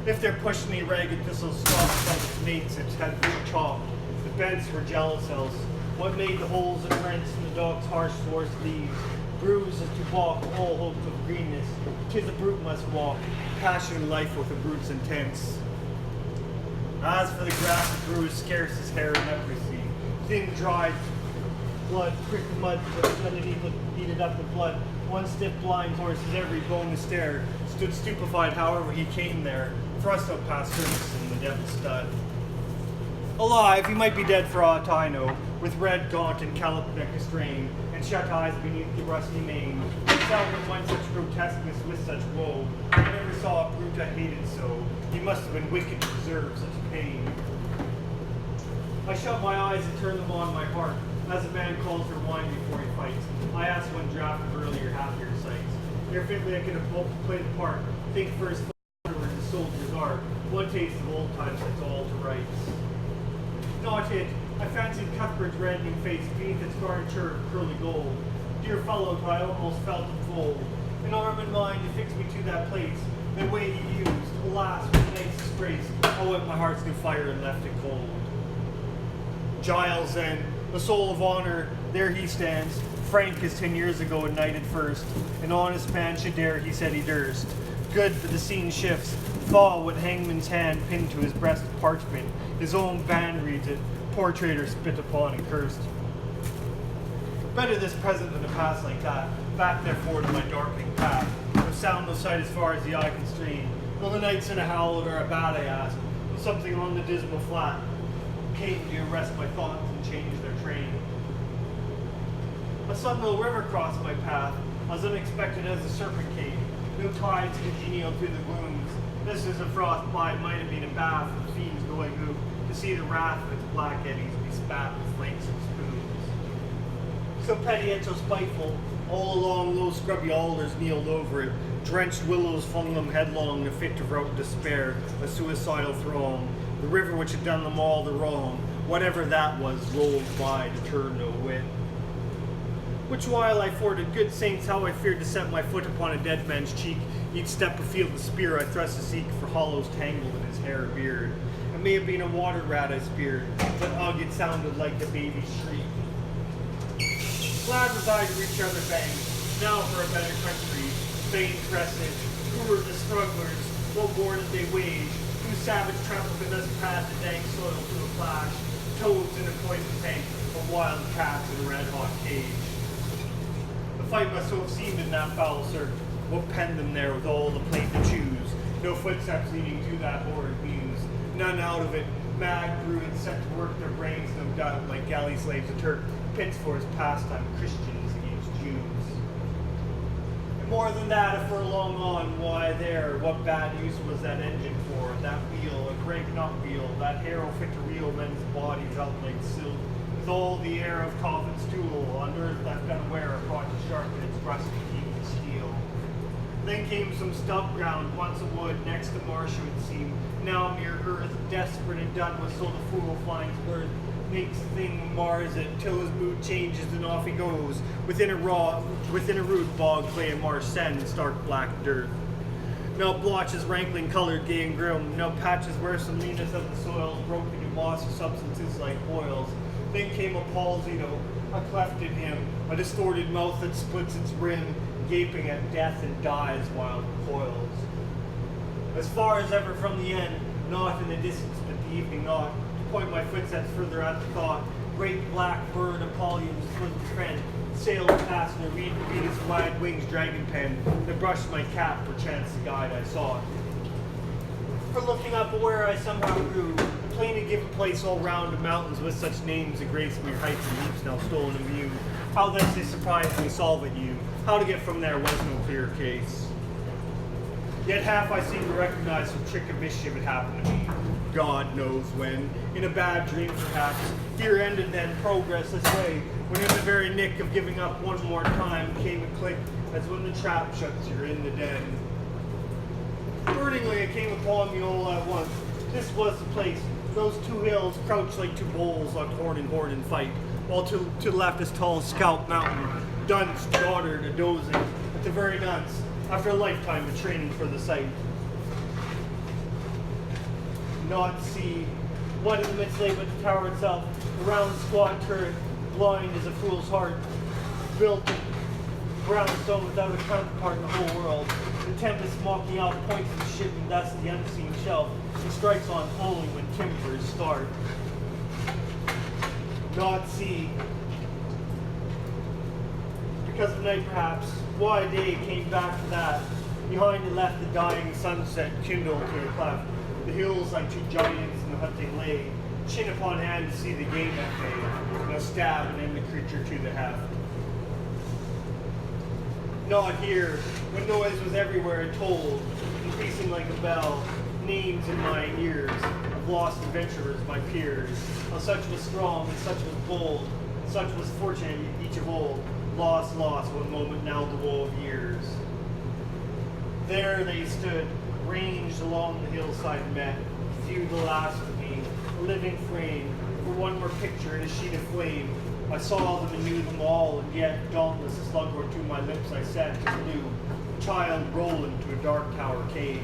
Speaker 2: If their pushed me ragged thistle stalks like its mates, it had been chopped. The beds were jealous else. What made the holes and rents in the dog's harsh swarth leaves? Bruised as to balk all hope of greenness. 'Tis a brute must walk, passion life with a brute's intents. As for the grass, it grew as scarce as hair and leprosy. Thin, dried blood, pricked mud, underneath it beaten up with blood. One stiff blind horse, his every bone astare, stood stupefied however he came there, thrust out past surface in the devil's stud. Alive, he might be dead for aught I know, with red gaunt and callous neck astrain, and shut eyes beneath the rusty mane. Seldom went such grotesqueness with such woe. I never saw a brute I hated so. He must have been wicked to deserve such pain. I shut my eyes and turned them on my heart, as a man calls for wine before he fights. I asked one draught of earlier happier sights. Ere fitly I could have both played the part. Think first, afterward, the soldier's art. One taste of old times sets all to rights. Not it. I fancied Cuthbert's reddening face beneath its garniture of curly gold. Dear fellow, I almost felt him fold. An arm and mind to fix me to that place. The way he used, alas, with night's disgrace, I wet my heart's new fire and left it cold. Giles, then, the soul of honor, there he stands, frank as 10 years ago and knighted first. An honest man should dare, he said he durst. Good for the scene shifts, thaw what hangman's hand pinned to his breast of parchment. His own band reads it, poor traitor spit upon and cursed. Better this present than a past like that, back therefore to my darkening path, with sound no sight as far as the eye can strain. Will the nights in a howl or a bat, I asked, and something on the dismal flat came to arrest my thoughts and change their train. A sudden little river crossed my path, as unexpected as the serpent came. no tides congenial to the glooms. This is a frostbite, might have been a bath of fiends going hoop, to see the wrath of its black eddies be spat with flakes and spoons. So petty and so spiteful, all along low scrubby alders kneeled over it, drenched willows flung them headlong in a fit of rote despair, a suicidal throng. The river which had done them all the wrong, whatever that was, rolled by to turn no whit. Which while I forded good saints, how I feared to set my foot upon a dead man's cheek, each step afield the spear I thrust to seek for hollows tangled in his hair and beard. It may have been a water rat I speared, but ugh, it sounded like the baby's shriek. Glad was I to reach other banks, now for a better country, vain crescent, who were the strugglers, what war did they wage, whose savage trampled in us past the dank soil to a flash, toads in a poison tank, or wild cats in a red-hot cage. The fight must so have seemed in that foul cirque, what penned them there with all the plate to choose, no footsteps leading to that horrid muse, none out of it, mad brood set to work their brains, no doubt, like galley slaves a Turk pits for his pastime Christians against Jews. And more than that, a furlong on, why there, what bad use was that engine for, that wheel, a brake not wheel, that harrow fit to reel men's bodies out like silk, with all the air of coffin's tool, on earth left unaware, brought to sharpen its rusty teeth of steel. Then came some stub ground, once a wood, next a marsh it would seem, now mere earth, desperate and done with, so the fool finds worth, makes thing mars it, till his mood changes and off he goes, within a rude bog clay and marsh sand and stark black dirt. No blotches rankling colored gay and grim, no patches where some leanness of the soil broken into mossy substances like boils. Then came a palsied oak, a cleft in him, a distorted mouth that splits its rim, gaping at death and dies while it coils. As far as ever from the end, not in the distance but the evening knot, to point my footsteps further at the thought, great black bird Apollyon's bosom friend, sailed past and read its wide wings dragon pen, that brushed my cap, perchance the guide I sought. For looking up where I somehow grew, a plain and given place all round of mountains with such names that grace mere heights and leaps now stolen in view. How thus they surprised me, solve it you. How to get from there was no clear case. Yet half I seem to recognize some trick of mischief had happened to me. God knows when. In a bad dream perhaps. Here ended then progress this way, when in the very nick of giving up one more time came a click, as when the trap shuts you're in the den. Burningly it came upon me all at once. This was the place. Those two hills crouched like two bulls on horn in fight, while to the left is tall Scalp Mountain, dunce, dotard, a dozing, at the very dunce, after a lifetime of training for the sight. Not see. What in the midst lay but the tower itself, a round squat turret, blind as a fool's heart, built of brown stone without a counterpart in the whole world. The tempest mocking out points of the ship and thus the unseen shelf, it strikes on only when timbers start. Not see. Because of night perhaps, why day came back to that. Behind it left the dying sunset kindled to the cleft. The hills like two giants in the hunting lay, chin upon hand to see the game at bay, no stab and end the creature to the heft. Not here, when noise was everywhere and told, increasing like a bell, names in my ears, of lost adventurers, my peers, how such was strong and such was bold, and such was fortunate each of old, lost one moment, now the woe of years. There they stood, ranged along the hillside met, few the last of me, a living frame, for one more picture in a sheet of flame. I saw them and knew them all, and yet, dauntless, a slug or to my lips I said to slew, a child rolling to a dark tower cave.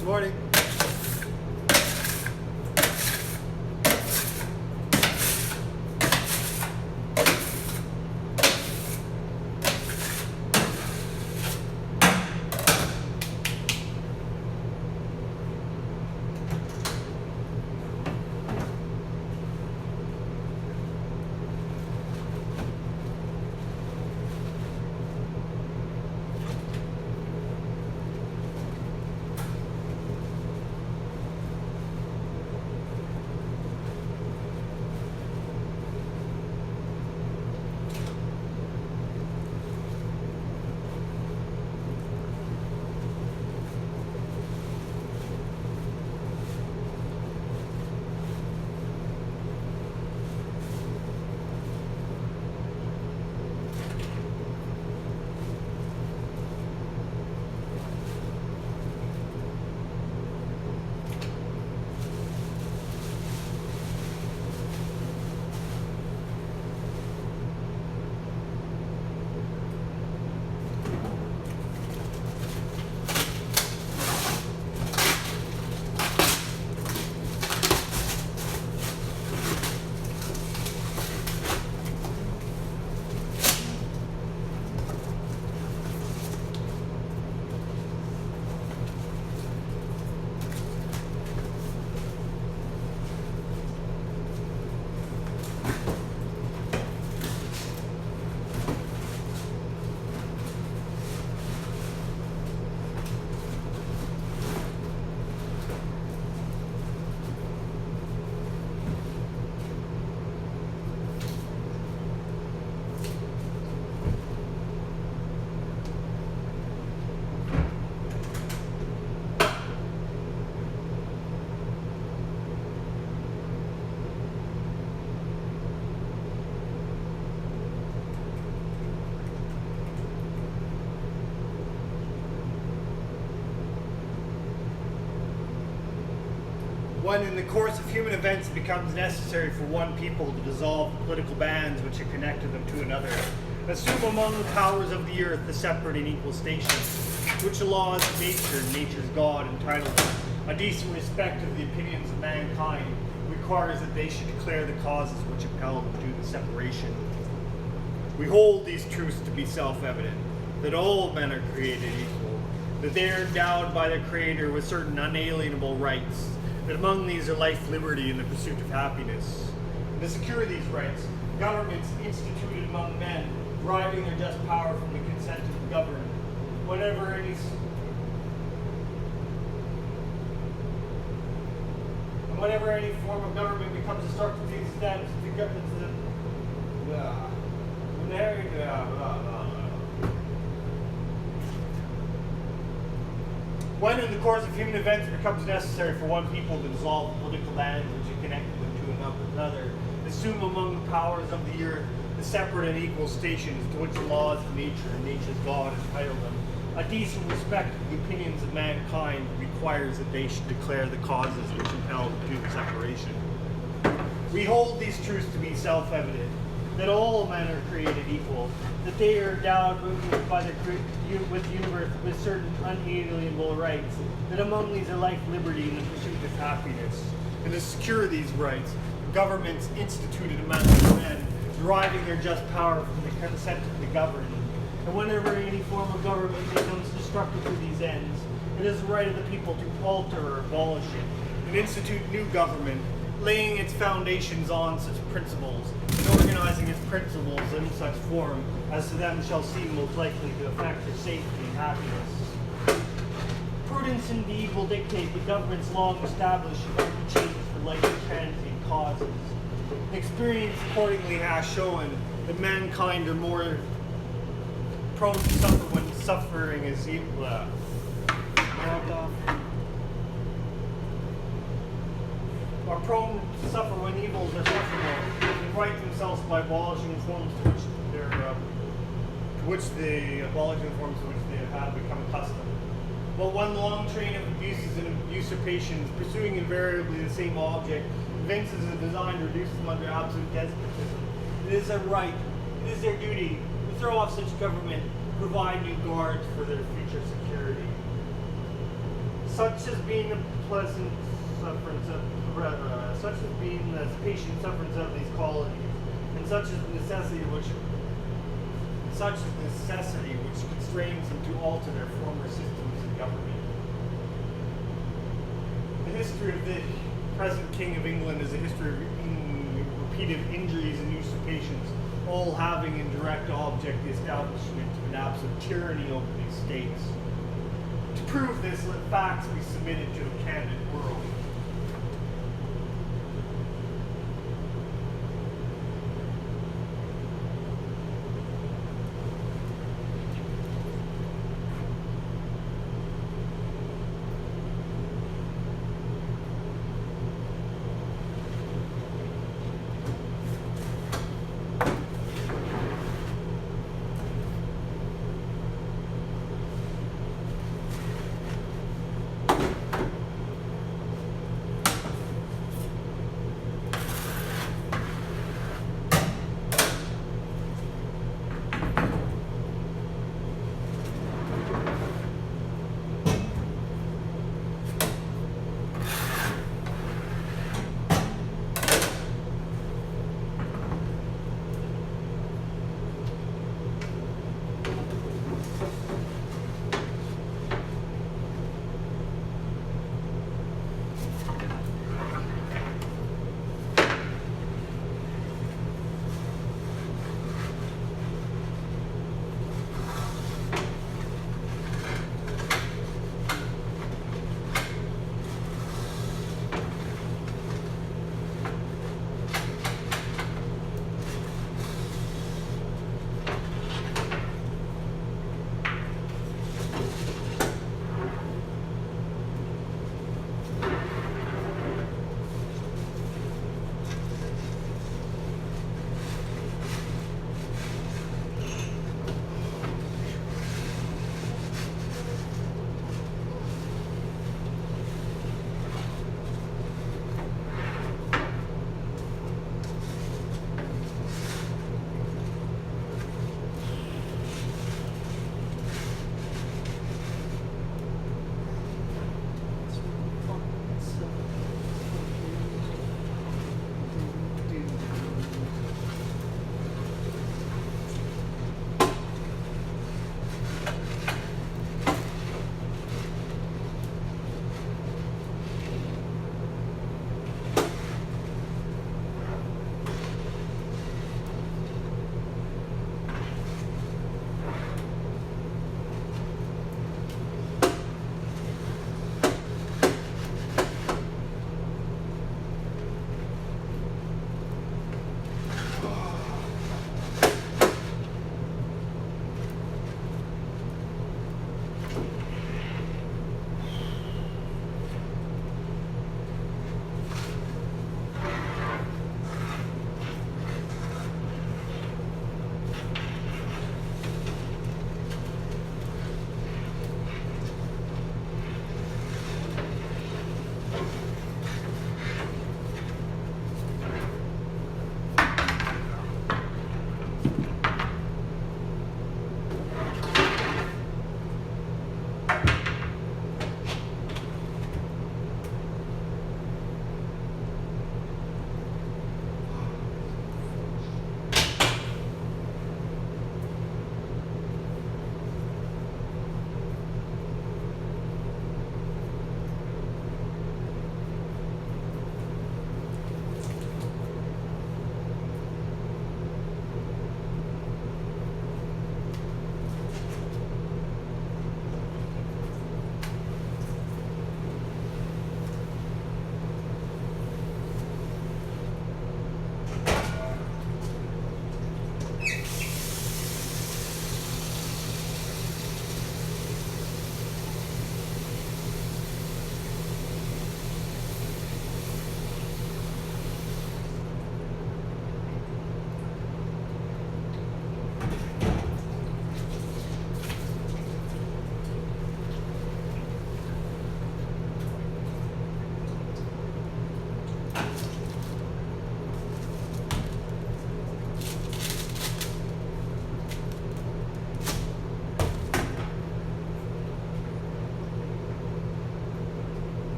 Speaker 2: Good morning. When in the course of human events it becomes necessary for one people to dissolve the political bands which have connected them to another, assume among the powers of the earth the separate and equal stations, which the laws of nature and nature's God entitle them, a decent respect of the opinions of mankind requires that they should declare the causes which impel them to the separation. We hold these truths to be self-evident, that all men are created equal, that they are endowed by their Creator with certain unalienable rights, that among these are life, liberty, and the pursuit of happiness. And to secure these rights, governments instituted among men, deriving their just power from the consent of the governed. Whenever any form of government becomes obstructive to these steps, the government when in the course of human events it becomes necessary for one people to dissolve the political bands which have connected them to another, assume among the powers of the earth the separate and equal stations to which the laws of nature and nature's God entitle them, a decent respect of the opinions of mankind requires that they should declare the causes which impel them to the separation. We hold these truths to be self-evident, that all men are created equal, that they are endowed by the universe with certain unalienable rights, that among these are life, liberty, and the pursuit of happiness. And to secure these rights, governments instituted among men, deriving their just power from the consent of the governed. And whenever any form of government becomes destructive to these ends, it is the right of the people to alter or abolish it, and institute new government, laying its foundations on such principles, and organizing its principles in such form as to them shall seem most likely to affect their safety and happiness. Prudence indeed will dictate the government's long established should not be changed for light and transient causes. Experience accordingly has shown that mankind are more prone to suffer when suffering is evil. Are prone to suffer when evils are sufferable, and right themselves by abolishing the forms to which they have become accustomed. But one long train of abuses and usurpations, pursuing invariably the same object, evinces a design to reduce them under absolute despotism. It is their right, it is their duty to throw off such government, provide new guards for their future security.
Speaker 3: such has been the patient sufferance of these colonies, and such is the necessity which constrains them to alter their former systems of government. The history of the present King of England is a history of repeated injuries and usurpations, all having in direct object the establishment of an absolute tyranny over these states. To prove this, let facts be submitted to a candid world.